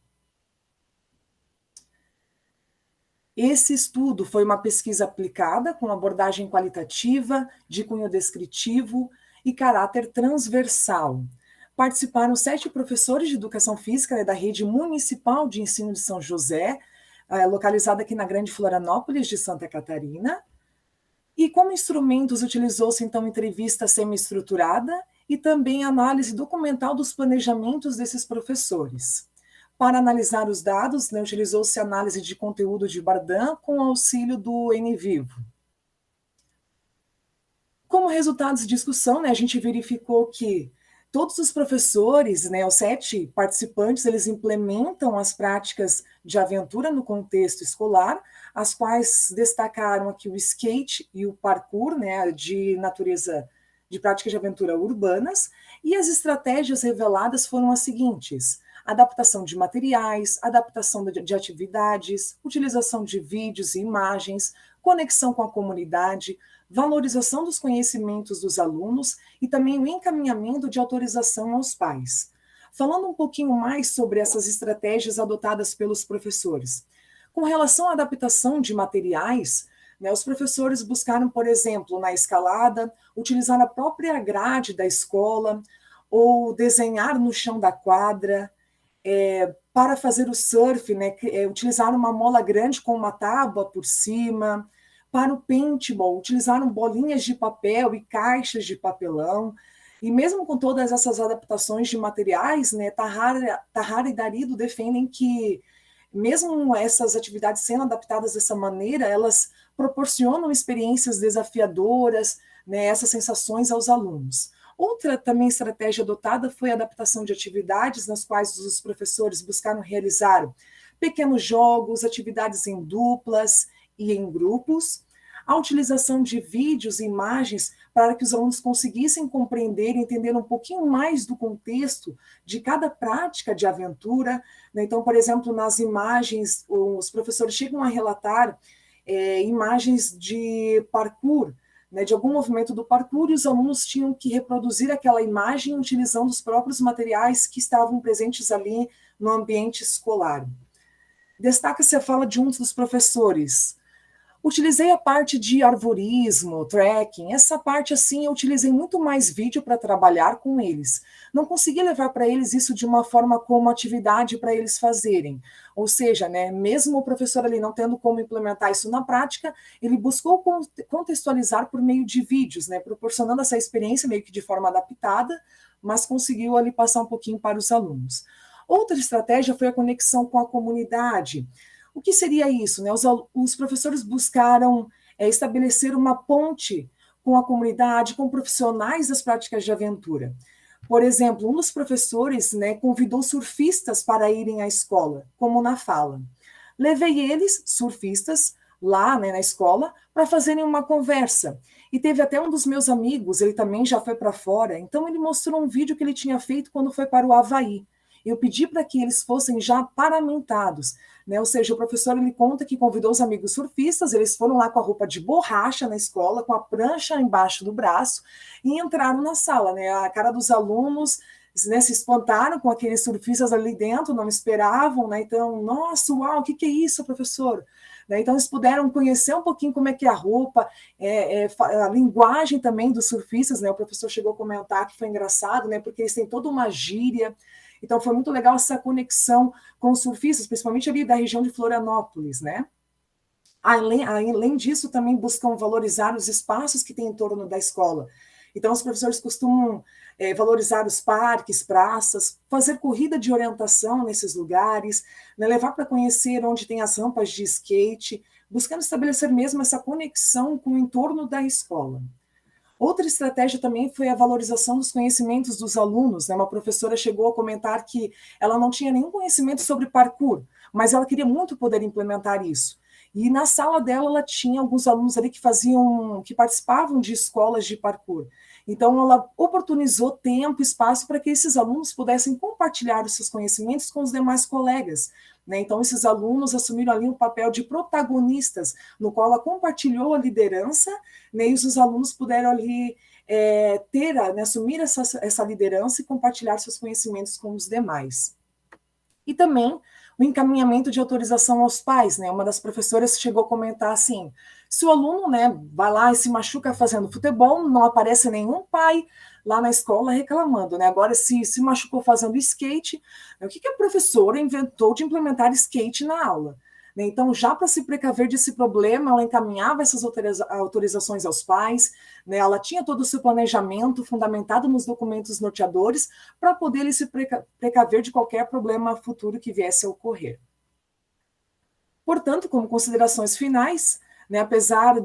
Esse estudo foi uma pesquisa aplicada com abordagem qualitativa, de cunho descritivo e caráter transversal. Participaram 7 professores de educação física, né, da rede municipal de ensino de São José, localizada aqui na Grande Florianópolis de Santa Catarina. E como instrumentos utilizou-se então entrevista semi-estruturada e também análise documental dos planejamentos desses professores. Para analisar os dados, né, utilizou-se análise de conteúdo de Bardan com auxílio do NVivo. Como resultados de discussão, né, a gente verificou que todos os professores, né, os 7 participantes, eles implementam as práticas de aventura no contexto escolar, as quais destacaram aqui o skate e o parkour, né, de natureza, de práticas de aventura urbanas, e as estratégias reveladas foram as seguintes: adaptação de materiais, adaptação de atividades, utilização de vídeos e imagens, conexão com a comunidade, valorização dos conhecimentos dos alunos e também o encaminhamento de autorização aos pais. Falando um pouquinho mais sobre essas estratégias adotadas pelos professores. Com relação à adaptação de materiais, né, os professores buscaram, por exemplo, na escalada, utilizar a própria grade da escola ou desenhar no chão da quadra. Para fazer o surf, né, utilizaram uma mola grande com uma tábua por cima. Para o paintball, utilizaram bolinhas de papel e caixas de papelão. E mesmo com todas essas adaptações de materiais, né, Tahara e Darido defendem que, mesmo essas atividades sendo adaptadas dessa maneira, elas proporcionam experiências desafiadoras, né, essas sensações aos alunos. Outra também estratégia adotada foi a adaptação de atividades nas quais os professores buscaram realizar pequenos jogos, atividades em duplas e em grupos, a utilização de vídeos e imagens para que os alunos conseguissem compreender e entender um pouquinho mais do contexto de cada prática de aventura. Então, por exemplo, nas imagens, os professores chegam a relatar imagens de parkour, né, de algum movimento do parkour, e os alunos tinham que reproduzir aquela imagem utilizando os próprios materiais que estavam presentes ali no ambiente escolar. Destaca-se a fala de um dos professores: utilizei a parte de arvorismo, trekking, essa parte assim eu utilizei muito mais vídeo para trabalhar com eles. Não consegui levar para eles isso de uma forma como atividade para eles fazerem. Ou seja, né, mesmo o professor ali não tendo como implementar isso na prática, ele buscou contextualizar por meio de vídeos, né, proporcionando essa experiência meio que de forma adaptada, mas conseguiu ali passar um pouquinho para os alunos. Outra estratégia foi a conexão com a comunidade. O que seria isso? Né? Os professores buscaram estabelecer uma ponte com a comunidade, com profissionais das práticas de aventura. Por exemplo, um dos professores, né, convidou surfistas para irem à escola, como na fala. Levei eles, surfistas, lá, né, na escola, para fazerem uma conversa. E teve até um dos meus amigos, ele também já foi para fora, então ele mostrou um vídeo que ele tinha feito quando foi para o Havaí. Eu pedi para que eles fossem já paramentados, né? Ou seja, o professor ele conta que convidou os amigos surfistas, eles foram lá com a roupa de borracha na escola, com a prancha embaixo do braço, e entraram na sala, né? A cara dos alunos, né, se espantaram com aqueles surfistas ali dentro, não esperavam, né? Então, nossa, uau, o que é isso, professor? Então, eles puderam conhecer um pouquinho como é que é a roupa, a linguagem também dos surfistas, né? O professor chegou a comentar que foi engraçado, né? Porque eles têm toda uma gíria. Então, foi muito legal essa conexão com os surfistas, principalmente ali da região de Florianópolis, né? Além disso, também buscam valorizar os espaços que tem em torno da escola. Então, os professores costumam valorizar os parques, praças, fazer corrida de orientação nesses lugares, né, levar para conhecer onde tem as rampas de skate, buscando estabelecer mesmo essa conexão com o entorno da escola. Outra estratégia também foi a valorização dos conhecimentos dos alunos, né? Uma professora chegou a comentar que ela não tinha nenhum conhecimento sobre parkour, mas ela queria muito poder implementar isso. E na sala dela, ela tinha alguns alunos ali que participavam de escolas de parkour. Então, ela oportunizou tempo e espaço para que esses alunos pudessem compartilhar os seus conhecimentos com os demais colegas, né? Então, esses alunos assumiram ali um papel de protagonistas, no qual ela compartilhou a liderança, né? E os alunos puderam ali assumir essa liderança e compartilhar seus conhecimentos com os demais. E também o encaminhamento de autorização aos pais, né? Uma das professoras chegou a comentar assim: se o aluno, né, vai lá e se machuca fazendo futebol, não aparece nenhum pai lá na escola reclamando, né? Agora, se machucou fazendo skate, o que a professora inventou de implementar skate na aula? Então, já para se precaver desse problema, ela encaminhava essas autorizações aos pais, né? Ela tinha todo o seu planejamento fundamentado nos documentos norteadores para poder se precaver de qualquer problema futuro que viesse a ocorrer. Portanto, como considerações finais, né, apesar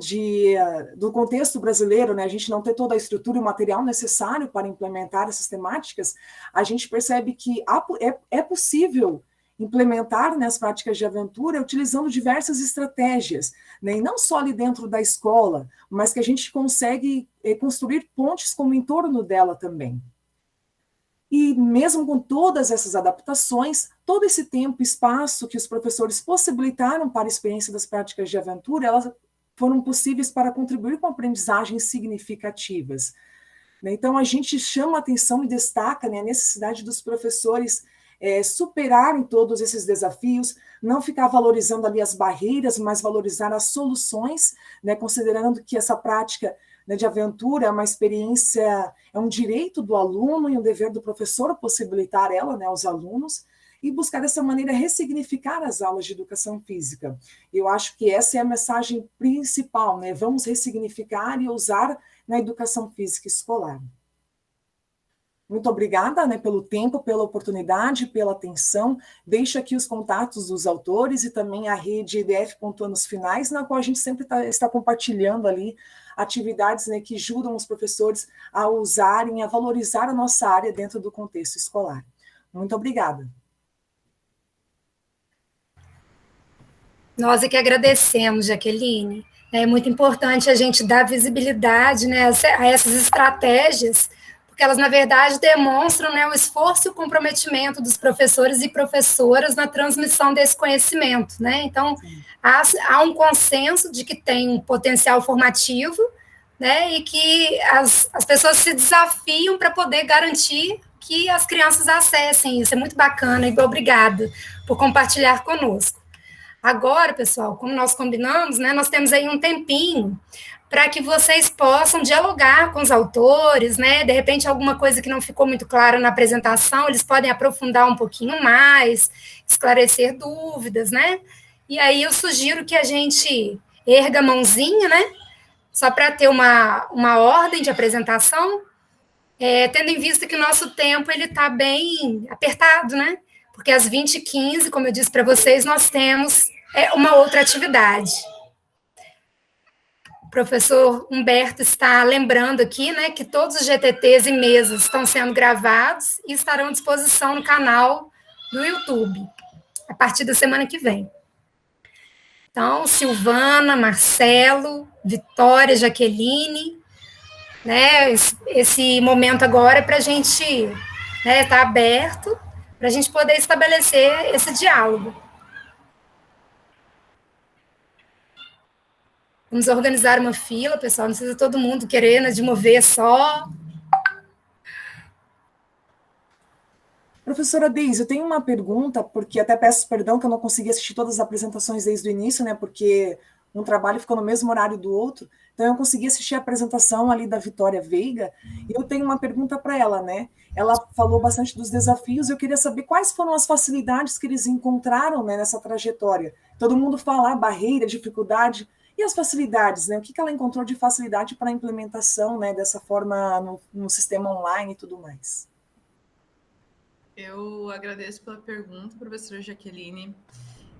do contexto brasileiro, né, a gente não ter toda a estrutura e o material necessário para implementar essas temáticas, a gente percebe que é possível implementar, né, as práticas de aventura utilizando diversas estratégias, né, e não só ali dentro da escola, mas que a gente consegue construir pontes como em torno dela também. E mesmo com todas essas adaptações, todo esse tempo e espaço que os professores possibilitaram para a experiência das práticas de aventura, elas foram possíveis para contribuir com aprendizagens significativas. Então, a gente chama a atenção e destaca, né, a necessidade dos professores superarem todos esses desafios, não ficar valorizando ali as barreiras, mas valorizar as soluções, né, considerando que essa prática, né, de aventura é uma experiência, é um direito do aluno e um dever do professor possibilitar ela, né, aos alunos, e buscar dessa maneira ressignificar as aulas de educação física. Eu acho que essa é a mensagem principal, né? Vamos ressignificar e usar na educação física escolar. Muito obrigada, né, pelo tempo, pela oportunidade, pela atenção. Deixo aqui os contatos dos autores e também a rede EDF Pontuanos Finais, na qual a gente sempre está compartilhando ali atividades, né, que ajudam os professores a usarem, a valorizar a nossa área dentro do contexto escolar. Muito obrigada. Nós é que agradecemos, Jaqueline. É muito importante a gente dar visibilidade, né, a essas estratégias, porque elas, na verdade, demonstram, né, o esforço e o comprometimento dos professores e professoras na transmissão desse conhecimento, né? Então, há um consenso de que tem um potencial formativo, né, e que as pessoas se desafiam para poder garantir que as crianças acessem isso. É muito bacana, e obrigada por compartilhar conosco. Agora, pessoal, como nós combinamos, né, nós temos aí um tempinho para que vocês possam dialogar com os autores, né? De repente, alguma coisa que não ficou muito clara na apresentação, eles podem aprofundar um pouquinho mais, esclarecer dúvidas, né? E aí eu sugiro que a gente erga a mãozinha, né? Só para ter uma ordem de apresentação, tendo em vista que o nosso tempo está bem apertado, né? Porque às 20h15, como eu disse para vocês, nós temos uma outra atividade. O professor Humberto está lembrando aqui, né, que todos os GTTs e mesas estão sendo gravados e estarão à disposição no canal do YouTube, a partir da semana que vem. Então, Silvana, Marcelo, Vitória, Jaqueline, né, esse momento agora é para a gente estar aberto, para a gente poder estabelecer esse diálogo. Vamos organizar uma fila, pessoal, não precisa todo mundo querendo de uma vez só. Professora Deise, eu tenho uma pergunta, porque até peço perdão que eu não consegui assistir todas as apresentações desde o início, né, porque um trabalho ficou no mesmo horário do outro, então eu consegui assistir a apresentação ali da Vitória Veiga, e eu tenho uma pergunta para ela, né, ela falou bastante dos desafios, eu queria saber quais foram as facilidades que eles encontraram, né, nessa trajetória. Todo mundo fala barreira, dificuldade, e as facilidades, né, o que ela encontrou de facilidade para a implementação, né, dessa forma no sistema online e tudo mais? Eu agradeço pela pergunta, professora Jaqueline.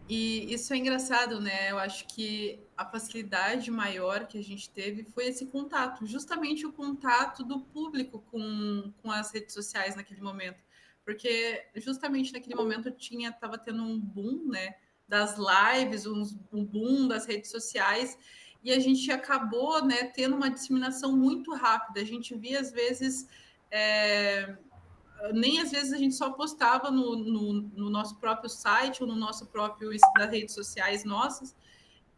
E isso é engraçado, né? Eu acho que a facilidade maior que a gente teve foi esse contato, justamente o contato do público com as redes sociais naquele momento. Porque justamente naquele momento estava tendo um boom, né, das lives, um boom das redes sociais, e a gente acabou, né, tendo uma disseminação muito rápida. A gente via, às vezes... nem às vezes a gente só postava no nosso próprio site ou no nosso próprio das redes sociais nossas,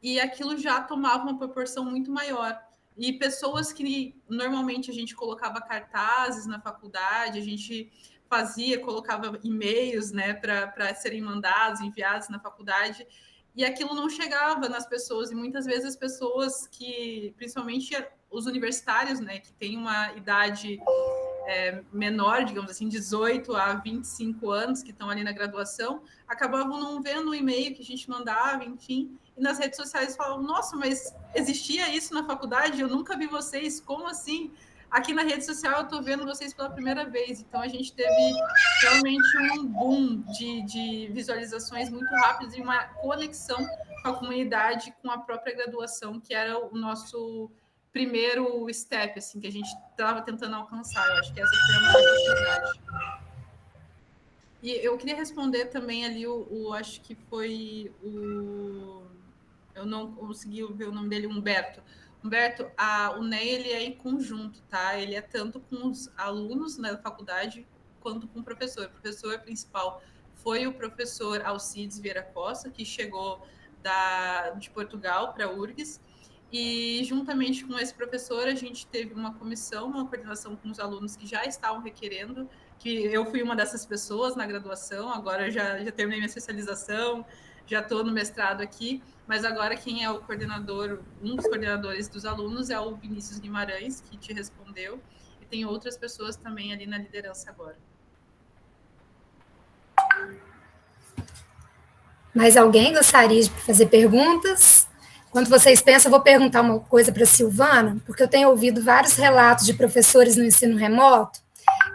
e aquilo já tomava uma proporção muito maior. E pessoas que normalmente a gente colocava cartazes na faculdade, a gente colocava e-mails, né, para serem mandados, enviados na faculdade, e aquilo não chegava nas pessoas, e muitas vezes as pessoas que, principalmente os universitários, né, que têm uma idade menor, digamos assim, 18 a 25 anos, que estão ali na graduação, acabavam não vendo o e-mail que a gente mandava, enfim, e nas redes sociais falavam, nossa, mas existia isso na faculdade? Eu nunca vi vocês, como assim? Aqui na rede social eu estou vendo vocês pela primeira vez. Então a gente teve realmente um boom de visualizações muito rápidas e uma conexão com a comunidade, com a própria graduação, que era o nosso primeiro step, assim, que a gente estava tentando alcançar. Eu acho que essa foi a maior facilidade. E eu queria responder também ali acho que foi eu não consegui ver o nome dele, Humberto. Humberto, o NEA, ele é em conjunto, tá? Ele é tanto com os alunos da faculdade quanto com o professor. O professor principal foi o professor Alcides Vieira Costa, que chegou de Portugal para a URGS, e juntamente com esse professor a gente teve uma comissão, uma coordenação com os alunos que já estavam requerendo, que eu fui uma dessas pessoas na graduação, agora eu já terminei minha especialização, já estou no mestrado aqui, mas agora quem é o coordenador, um dos coordenadores dos alunos é o Vinícius Guimarães, que te respondeu, e tem outras pessoas também ali na liderança agora. Mais alguém gostaria de fazer perguntas? Enquanto vocês pensam, eu vou perguntar uma coisa para a Silvana, porque eu tenho ouvido vários relatos de professores no ensino remoto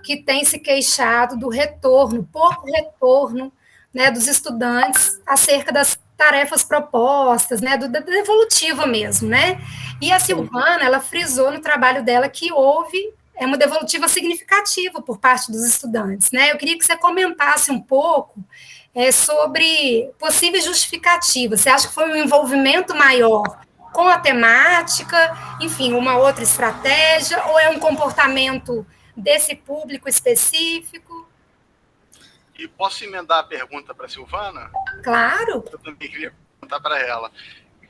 que têm se queixado do retorno, pouco retorno, né, dos estudantes acerca das tarefas propostas, né, da devolutiva mesmo, né? E a Silvana, ela frisou no trabalho dela que houve uma devolutiva significativa por parte dos estudantes, né? Eu queria que você comentasse um pouco sobre possíveis justificativas. Você acha que foi um envolvimento maior com a temática, enfim, uma outra estratégia, ou é um comportamento desse público específico? E posso emendar a pergunta para a Silvana? Claro. Eu também queria perguntar para ela.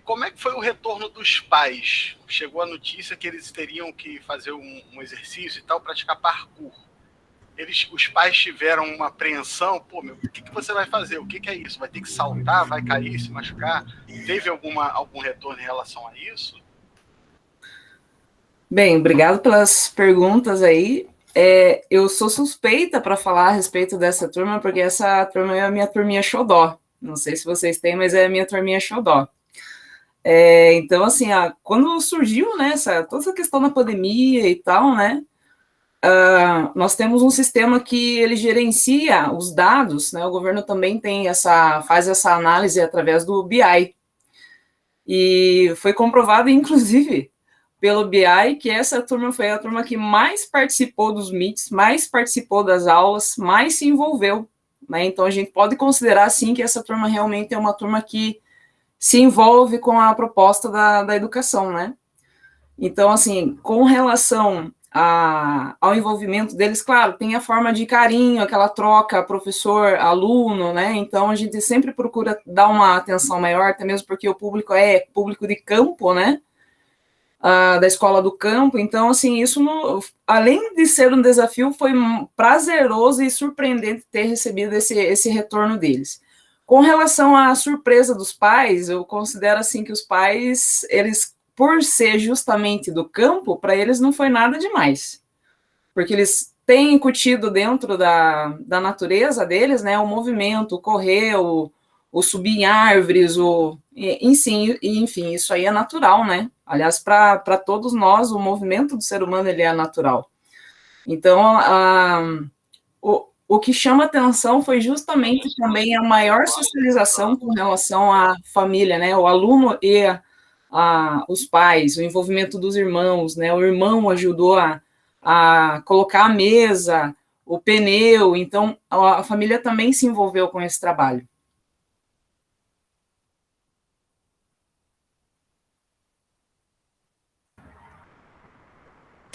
Como é que foi o retorno dos pais? Chegou a notícia que eles teriam que fazer um exercício e tal, praticar parkour. Os pais tiveram uma apreensão, pô, meu, o que você vai fazer? O que é isso? Vai ter que saltar? Vai cair, se machucar? Teve algum retorno em relação a isso? Bem, obrigado pelas perguntas aí. Eu sou suspeita para falar a respeito dessa turma, porque essa turma é a minha turminha xodó. Não sei se vocês têm, mas é a minha turminha xodó. Então, assim, quando surgiu, né, toda essa questão da pandemia e tal, né, nós temos um sistema que ele gerencia os dados, né? O governo também faz essa análise através do BI. E foi comprovado, inclusive, pelo BI, que essa turma foi a turma que mais participou dos meets, mais participou das aulas, mais se envolveu, né? Então, a gente pode considerar, sim, que essa turma realmente é uma turma que se envolve com a proposta da educação, né? Então, assim, com relação ao envolvimento deles, claro, tem a forma de carinho, aquela troca professor-aluno, né? Então, a gente sempre procura dar uma atenção maior, até mesmo porque o público é público de campo, né? Da escola do campo. Então, assim, isso, além de ser um desafio, foi prazeroso e surpreendente ter recebido esse retorno deles. Com relação à surpresa dos pais, eu considero, assim, que os pais, eles, por ser justamente do campo, para eles não foi nada demais, porque eles têm incutido dentro da natureza deles, né, o movimento, o correr, o subir em árvores, enfim, isso aí é natural, né? Aliás, para todos nós, o movimento do ser humano, ele é natural. Então, o que chama atenção foi justamente também a maior socialização com relação à família, né? O aluno e os pais, o envolvimento dos irmãos, né? O irmão ajudou a colocar a mesa, o pneu, então a família também se envolveu com esse trabalho.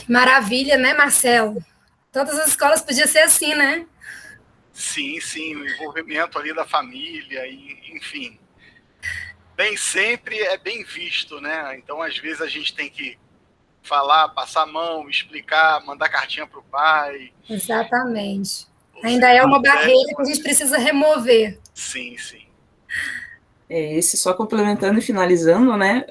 Maravilha, né, Marcelo? Todas as escolas podiam ser assim, né? Sim, o envolvimento ali da família, enfim. Nem sempre é bem visto, né? Então, às vezes, a gente tem que falar, passar a mão, explicar, mandar cartinha para o pai. Exatamente. Ainda é uma barreira que a gente precisa remover. Sim. Esse, só complementando e finalizando, né,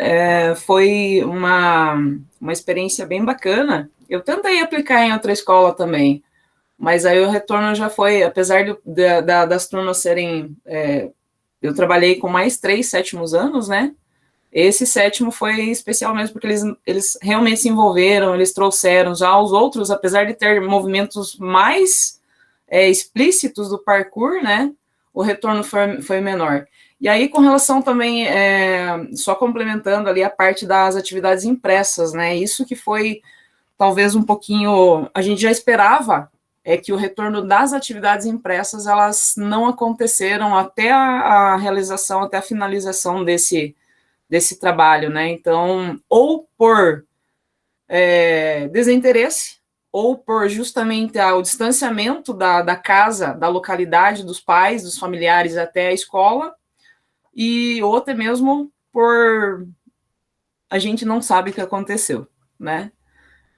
foi uma experiência bem bacana. Eu tentei aplicar em outra escola também, mas aí o retorno já foi, apesar das turmas serem... eu trabalhei com mais 3 sétimos anos, né, esse sétimo foi especial mesmo, porque eles realmente se envolveram, eles trouxeram já os outros, apesar de ter movimentos mais explícitos do parkour, né, o retorno foi menor. E aí, com relação também, só complementando ali a parte das atividades impressas, né, isso que foi talvez um pouquinho, a gente já esperava, que o retorno das atividades impressas, elas não aconteceram até a realização, até a finalização desse trabalho, né, então, ou por desinteresse, ou por justamente o distanciamento da casa, da localidade, dos pais, dos familiares até a escola, ou até mesmo por a gente não sabe o que aconteceu, né?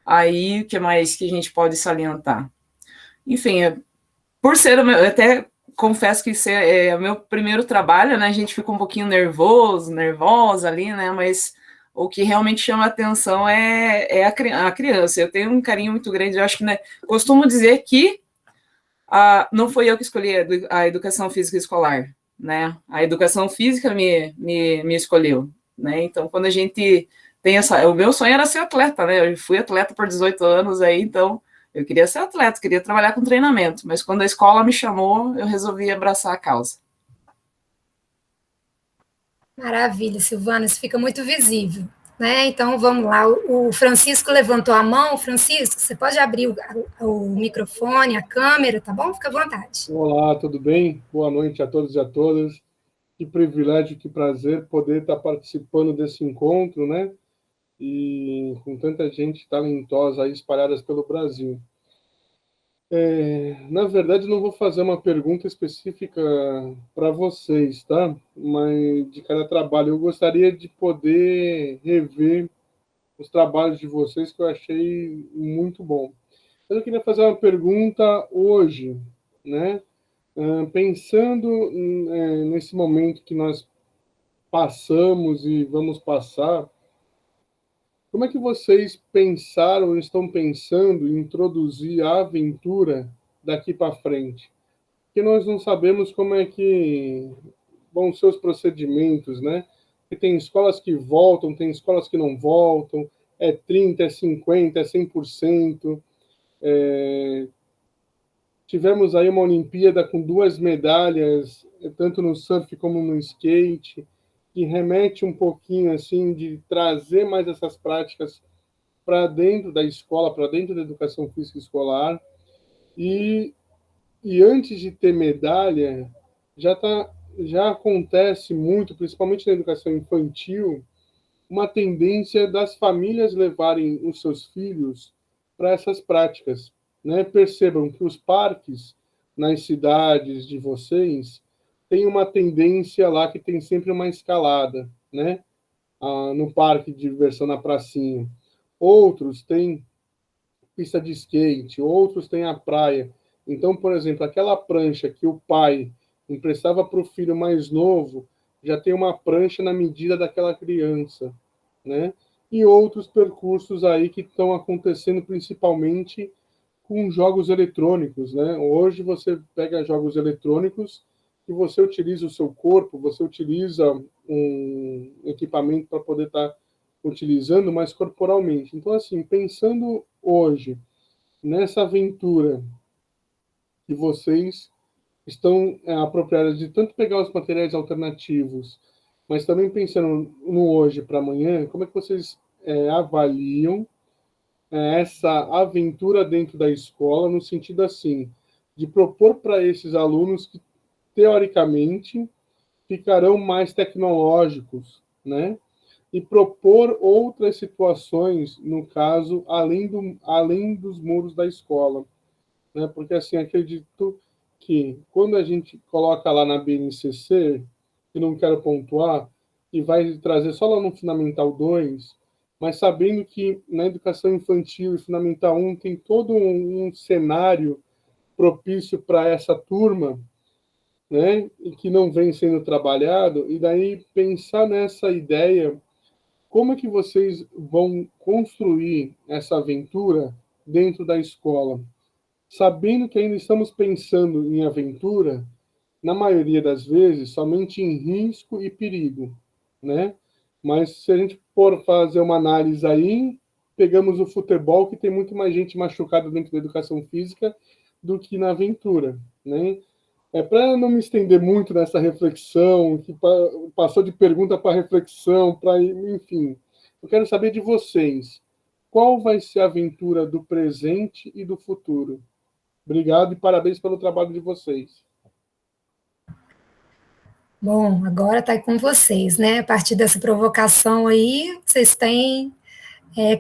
Aí, o que mais que a gente pode salientar? Enfim, por ser eu até confesso que é o meu primeiro trabalho, né? A gente fica um pouquinho nervosa ali, né? Mas o que realmente chama a atenção é a criança. Eu tenho um carinho muito grande, eu acho que, né, costumo dizer que não foi eu que escolhi a educação física escolar, né? A educação física me escolheu, né? Então, quando a gente tem o meu sonho era ser atleta, né? Eu fui atleta por 18 anos aí, então eu queria ser atleta, queria trabalhar com treinamento, mas quando a escola me chamou, eu resolvi abraçar a causa. Maravilha, Silvana, isso fica muito visível, né? Então, vamos lá, o Francisco levantou a mão. Francisco, você pode abrir o microfone, a câmera, tá bom? Fica à vontade. Olá, tudo bem? Boa noite a todos e a todas. Que privilégio, que prazer poder estar participando desse encontro, né? E com tanta gente talentosa aí espalhadas pelo Brasil. Na verdade, não vou fazer uma pergunta específica para vocês, tá? Mas de cada trabalho. Eu gostaria de poder rever os trabalhos de vocês, que eu achei muito bom. Eu queria fazer uma pergunta hoje, né? Pensando nesse momento que nós passamos e vamos passar, como é que vocês pensaram, estão pensando em introduzir a aventura daqui para frente? Porque nós não sabemos como é que vão ser os procedimentos, né? Porque tem escolas que voltam, tem escolas que não voltam, é 30%, é 50%, é 100%. Tivemos aí uma Olimpíada com 2 medalhas, tanto no surf como no skate, que remete um pouquinho assim de trazer mais essas práticas para dentro da escola, para dentro da educação física escolar. E antes de ter medalha, já acontece muito, principalmente na educação infantil, uma tendência das famílias levarem os seus filhos para essas práticas, né? Percebam que os parques nas cidades de vocês têm uma tendência lá que tem sempre uma escalada, né? No parque de diversão na pracinha. Outros têm pista de skate, outros têm a praia. Então, por exemplo, aquela prancha que o pai emprestava para o filho mais novo, já tem uma prancha na medida daquela criança, né? E outros percursos aí que estão acontecendo principalmente com jogos eletrônicos, né? Hoje você pega jogos eletrônicos e você utiliza o seu corpo, você utiliza um equipamento para poder estar utilizando mais corporalmente. Então, assim, pensando hoje nessa aventura que vocês estão apropriadas de tanto pegar os materiais alternativos, mas também pensando no hoje para amanhã, como é que vocês avaliam essa aventura dentro da escola, no sentido assim, de propor para esses alunos que, teoricamente, ficarão mais tecnológicos, né? E propor outras situações, no caso, além dos muros da escola, né? Porque, assim, acredito que quando a gente coloca lá na BNCC, que não quero pontuar, e vai trazer só lá no Fundamental 2, mas sabendo que na educação infantil e Fundamental 1 tem todo um cenário propício para essa turma, né, e que não vem sendo trabalhado, e daí pensar nessa ideia, como é que vocês vão construir essa aventura dentro da escola, sabendo que ainda estamos pensando em aventura, na maioria das vezes, somente em risco e perigo, né? Mas se a gente for fazer uma análise aí, pegamos o futebol, que tem muito mais gente machucada dentro da educação física do que na aventura, né? Para não me estender muito nessa reflexão, que passou de pergunta para reflexão, enfim, eu quero saber de vocês, qual vai ser a aventura do presente e do futuro? Obrigado e parabéns pelo trabalho de vocês. Bom, agora está com vocês, né? A partir dessa provocação aí, vocês têm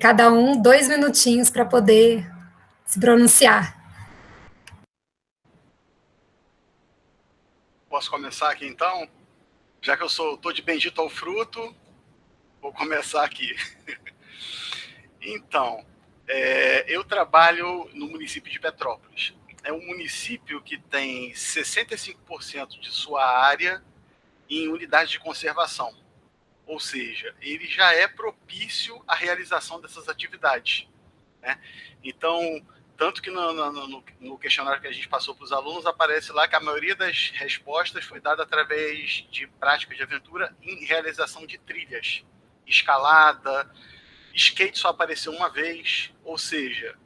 cada um 2 minutinhos para poder se pronunciar. Posso começar aqui então? Já que eu estou de bendito ao fruto, vou começar aqui. Então, eu trabalho no município de Petrópolis. É um município que tem 65% de sua área em unidade de conservação. Ou seja, ele já é propício à realização dessas atividades, né? Então, tanto que no questionário que a gente passou para os alunos, aparece lá que a maioria das respostas foi dada através de práticas de aventura em realização de trilhas, escalada, skate só apareceu uma vez, ou seja,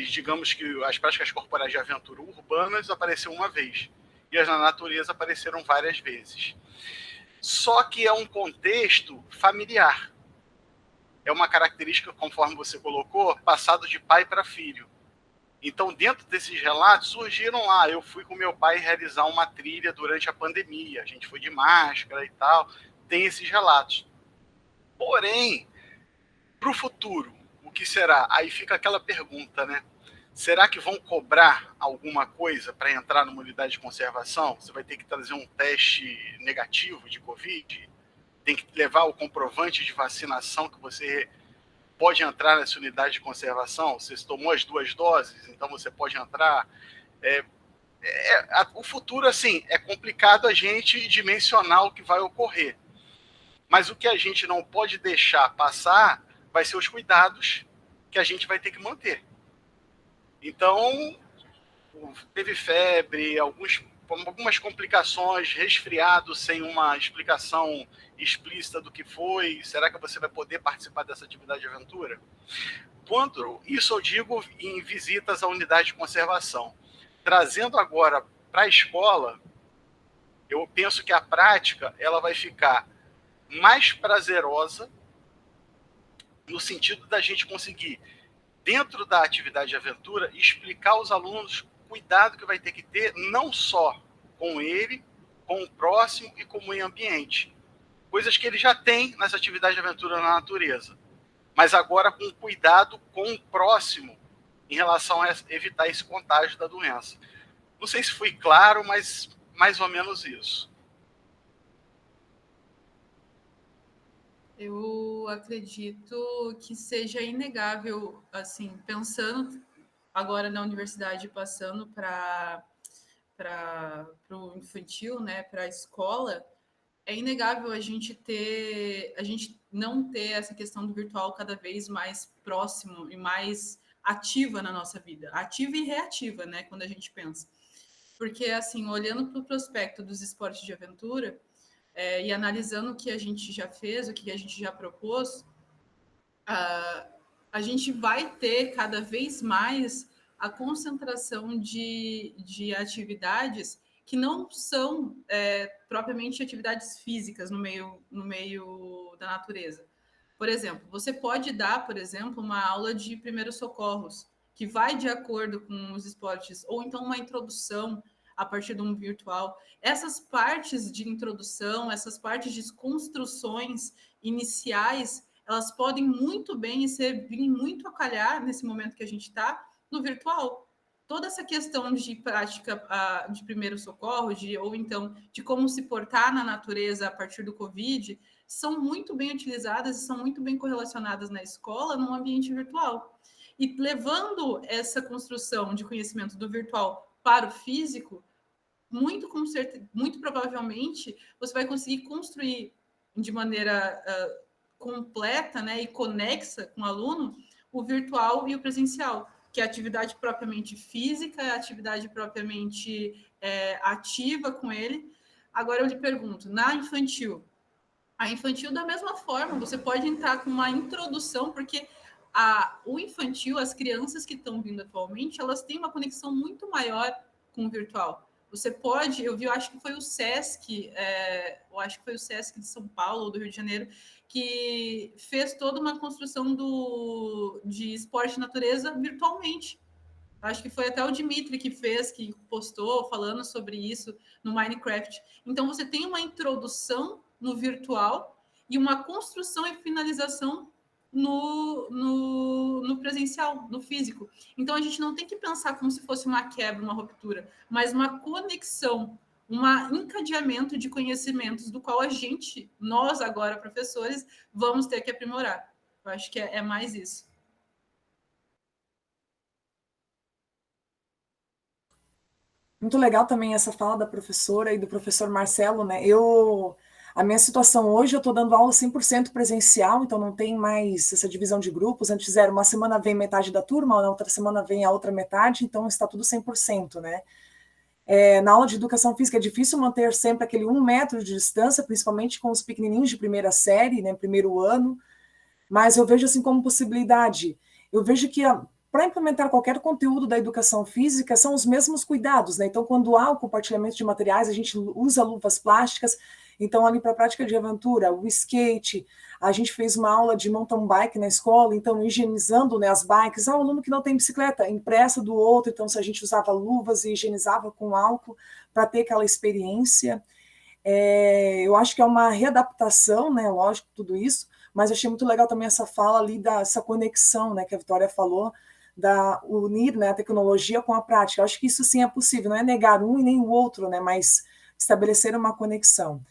digamos que as práticas corporais de aventura urbanas apareceram uma vez, e as na natureza apareceram várias vezes. Só que é um contexto familiar. É uma característica, conforme você colocou, passado de pai para filho. Então, dentro desses relatos, surgiram lá. Eu fui com meu pai realizar uma trilha durante a pandemia. A gente foi de máscara e tal. Tem esses relatos. Porém, para o futuro, o que será? Aí fica aquela pergunta, né? Será que vão cobrar alguma coisa para entrar numa unidade de conservação? Você vai ter que trazer um teste negativo de Covid? Tem que levar o comprovante de vacinação que você pode entrar nessa unidade de conservação? Você tomou as 2 doses, então você pode entrar. O futuro, assim, é complicado a gente dimensionar o que vai ocorrer. Mas o que a gente não pode deixar passar vai ser os cuidados que a gente vai ter que manter. Então, teve febre, algumas complicações, resfriado sem uma explicação explícita do que foi. Será que você vai poder participar dessa atividade de aventura? Quando isso eu digo em visitas à unidade de conservação. Trazendo agora para a escola, eu penso que a prática ela vai ficar mais prazerosa no sentido da gente conseguir, dentro da atividade de aventura, explicar aos alunos o cuidado que vai ter que ter, não só com ele, com o próximo e com o meio ambiente. Coisas que ele já tem nas atividades de aventura na natureza, mas agora com cuidado com o próximo em relação a evitar esse contágio da doença. Não sei se foi claro, mas mais ou menos isso. Eu acredito que seja inegável, assim, pensando agora na universidade, passando para o infantil, né, para a escola, é inegável a gente não ter essa questão do virtual cada vez mais próximo e mais ativa na nossa vida, ativa e reativa, né, quando a gente pensa. Porque, assim, olhando para o prospecto dos esportes de aventura, e analisando o que a gente já fez, o que a gente já propôs, a gente vai ter cada vez mais a concentração de atividades que não são propriamente atividades físicas no meio da natureza. Por exemplo, você pode dar, por exemplo, uma aula de primeiros socorros, que vai de acordo com os esportes, ou então uma introdução a partir de um virtual. Essas partes de introdução, essas partes de construções iniciais, elas podem muito bem e servir muito a calhar nesse momento que a gente está no virtual. Toda essa questão de prática de primeiro socorro, ou então de como se portar na natureza a partir do Covid, são muito bem utilizadas e são muito bem correlacionadas na escola, num ambiente virtual. E levando essa construção de conhecimento do virtual para o físico, muito provavelmente você vai conseguir construir de maneira completa, né, e conexa com o aluno o virtual e o presencial, que é a atividade propriamente física, a atividade propriamente ativa com ele. Agora eu lhe pergunto, na infantil, a infantil da mesma forma, você pode entrar com uma introdução, porque o infantil, as crianças que estão vindo atualmente, elas têm uma conexão muito maior com o virtual. Você pode, eu acho que foi o SESC, de São Paulo ou do Rio de Janeiro, que fez toda uma construção de esporte de natureza virtualmente. Acho que foi até o Dimitri que fez, que postou falando sobre isso no Minecraft. Então, você tem uma introdução no virtual e uma construção e finalização no presencial, no físico. Então, a gente não tem que pensar como se fosse uma quebra, uma ruptura, mas uma conexão, um encadeamento de conhecimentos do qual nós agora, professores, vamos ter que aprimorar. Eu acho que é mais isso. Muito legal também essa fala da professora e do professor Marcelo, né? A minha situação hoje, eu estou dando aula 100% presencial, então não tem mais essa divisão de grupos. Antes era uma semana vem metade da turma, na outra semana vem a outra metade, então está tudo 100%, né? Na aula de educação física é difícil manter sempre aquele 1 metro de distância, principalmente com os pequenininhos de primeira série, né, primeiro ano, mas eu vejo assim como possibilidade. Eu vejo que para implementar qualquer conteúdo da educação física são os mesmos cuidados, né? Então, quando há o compartilhamento de materiais, a gente usa luvas plásticas. Então, ali para a prática de aventura, o skate, a gente fez uma aula de mountain bike na escola, então higienizando, né, as bikes. Um aluno que não tem bicicleta, empresta do outro, então se a gente usava luvas e higienizava com álcool para ter aquela experiência. Eu acho que é uma readaptação, né, lógico, tudo isso, mas achei muito legal também essa fala ali, dessa conexão, né, que a Vitória falou, unir, né, a tecnologia com a prática. Eu acho que isso sim é possível, não é negar um e nem o outro, né, mas estabelecer uma conexão.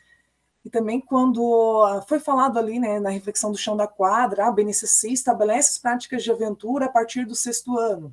E também quando foi falado ali, né, na reflexão do chão da quadra, a BNCC estabelece as práticas de aventura a partir do 6º ano,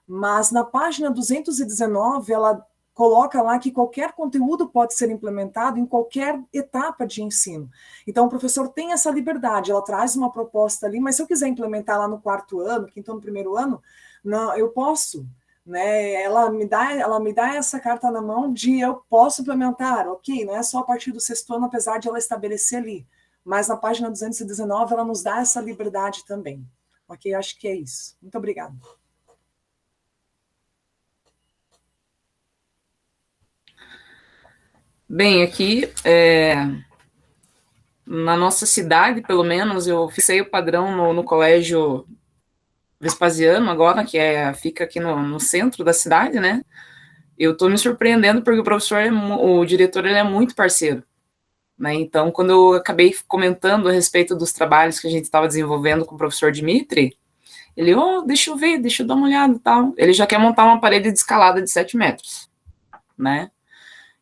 mas na página 219 ela coloca lá que qualquer conteúdo pode ser implementado em qualquer etapa de ensino. Então, o professor tem essa liberdade, ela traz uma proposta ali, mas se eu quiser implementar lá no 4º ano, quinto ano, primeiro ano, não, eu posso, né? Ela me dá essa carta na mão de eu posso implementar, ok, não é só a partir do 6º ano, apesar de ela estabelecer ali, mas na página 219 ela nos dá essa liberdade também. Ok? Acho que é isso. Muito obrigada. Bem, aqui, na nossa cidade, pelo menos, eu fixei o padrão no colégio Vespasiano, agora, que fica aqui no centro da cidade, né? Eu estou me surpreendendo porque o professor, o diretor, ele é muito parceiro, né? Então, quando eu acabei comentando a respeito dos trabalhos que a gente estava desenvolvendo com o professor Dimitri, ele, deixa eu ver, deixa eu dar uma olhada e tal. Ele já quer montar uma parede de escalada de 7 metros, né?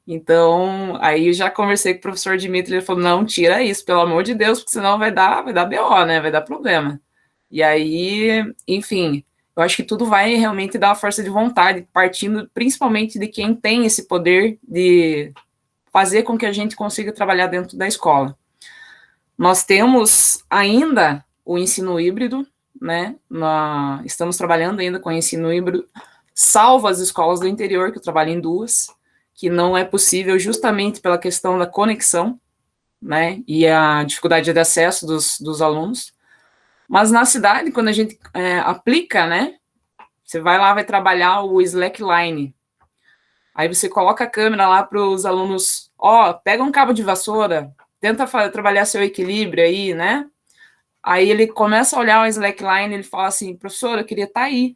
Então, aí eu já conversei com o professor Dimitri, ele falou, não, tira isso, pelo amor de Deus, porque senão vai dar BO, né? Vai dar problema. E aí, enfim, eu acho que tudo vai realmente dar uma força de vontade, partindo principalmente de quem tem esse poder de fazer com que a gente consiga trabalhar dentro da escola. Nós temos ainda o ensino híbrido, né? Estamos trabalhando ainda com o ensino híbrido, salvo as escolas do interior, que eu trabalho em 2, que não é possível justamente pela questão da conexão, né? E a dificuldade de acesso dos alunos. Mas na cidade, quando a gente aplica, né? Você vai lá, vai trabalhar o slackline. Aí você coloca a câmera lá para os alunos, pega um cabo de vassoura, tenta trabalhar seu equilíbrio aí, né? Aí ele começa a olhar o slackline, ele fala assim, professor, eu queria estar aí.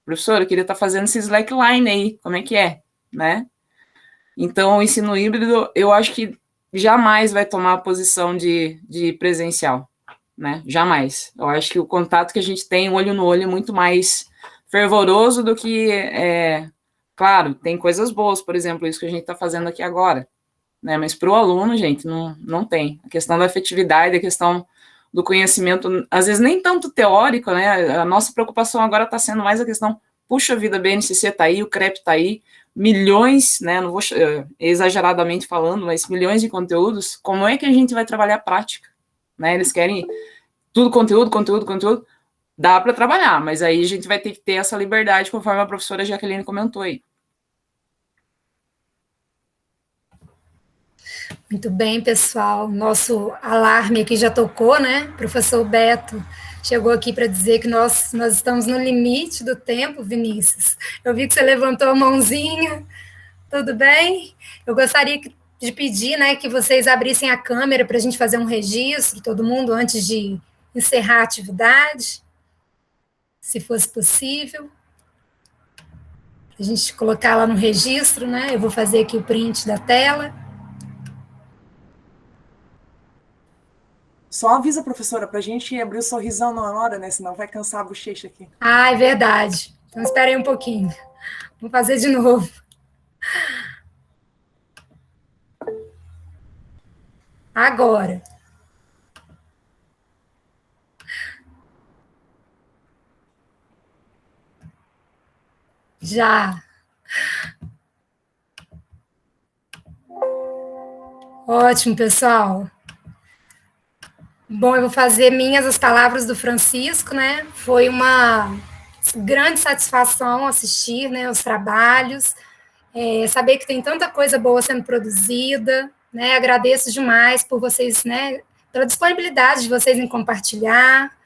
Professor, eu queria estar fazendo esse slackline aí, como é que é, né? Então, o ensino híbrido, eu acho que jamais vai tomar a posição de presencial, né? Jamais. Eu acho que o contato que a gente tem, olho no olho, é muito mais fervoroso do que, claro, tem coisas boas, por exemplo, isso que a gente está fazendo aqui agora, né? Mas para o aluno, gente, não tem. A questão da afetividade, a questão do conhecimento, às vezes nem tanto teórico, né? A nossa preocupação agora está sendo mais a questão, puxa vida, a BNCC está aí, o CREP está aí, milhões, né, não vou exageradamente falando, mas milhões de conteúdos, como é que a gente vai trabalhar a prática? Né? Eles querem tudo conteúdo, dá para trabalhar, mas aí a gente vai ter que ter essa liberdade, conforme a professora Jaqueline comentou aí. Muito bem, pessoal. Nosso alarme aqui já tocou, né? Professor Beto chegou aqui para dizer que nós estamos no limite do tempo, Vinícius. Eu vi que você levantou a mãozinha. Tudo bem? Eu gostaria de pedir, né, que vocês abrissem a câmera para a gente fazer um registro, todo mundo, antes de encerrar a atividade, se fosse possível. A gente colocar lá no registro, né? Eu vou fazer aqui o print da tela. Só avisa, professora, para a gente abrir o sorrisão na hora, né? Senão vai cansar a bochecha aqui. Ah, é verdade. Então, espera aí um pouquinho. Vou fazer de novo. Agora. Já. Ótimo, pessoal. Bom, eu vou fazer minhas as palavras do Francisco, né? Foi uma grande satisfação assistir, né, os trabalhos, saber que tem tanta coisa boa sendo produzida, né? Agradeço demais por vocês, né, pela disponibilidade de vocês em compartilhar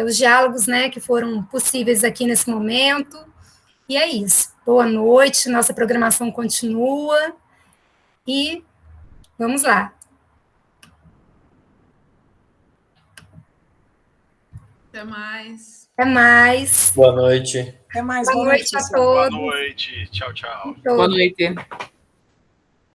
os diálogos, né, que foram possíveis aqui nesse momento. E é isso. Boa noite, nossa programação continua e vamos lá. Até mais. Até mais. Boa noite. Até mais. Boa noite a pessoal. todos. Boa noite. Tchau, tchau. Boa noite.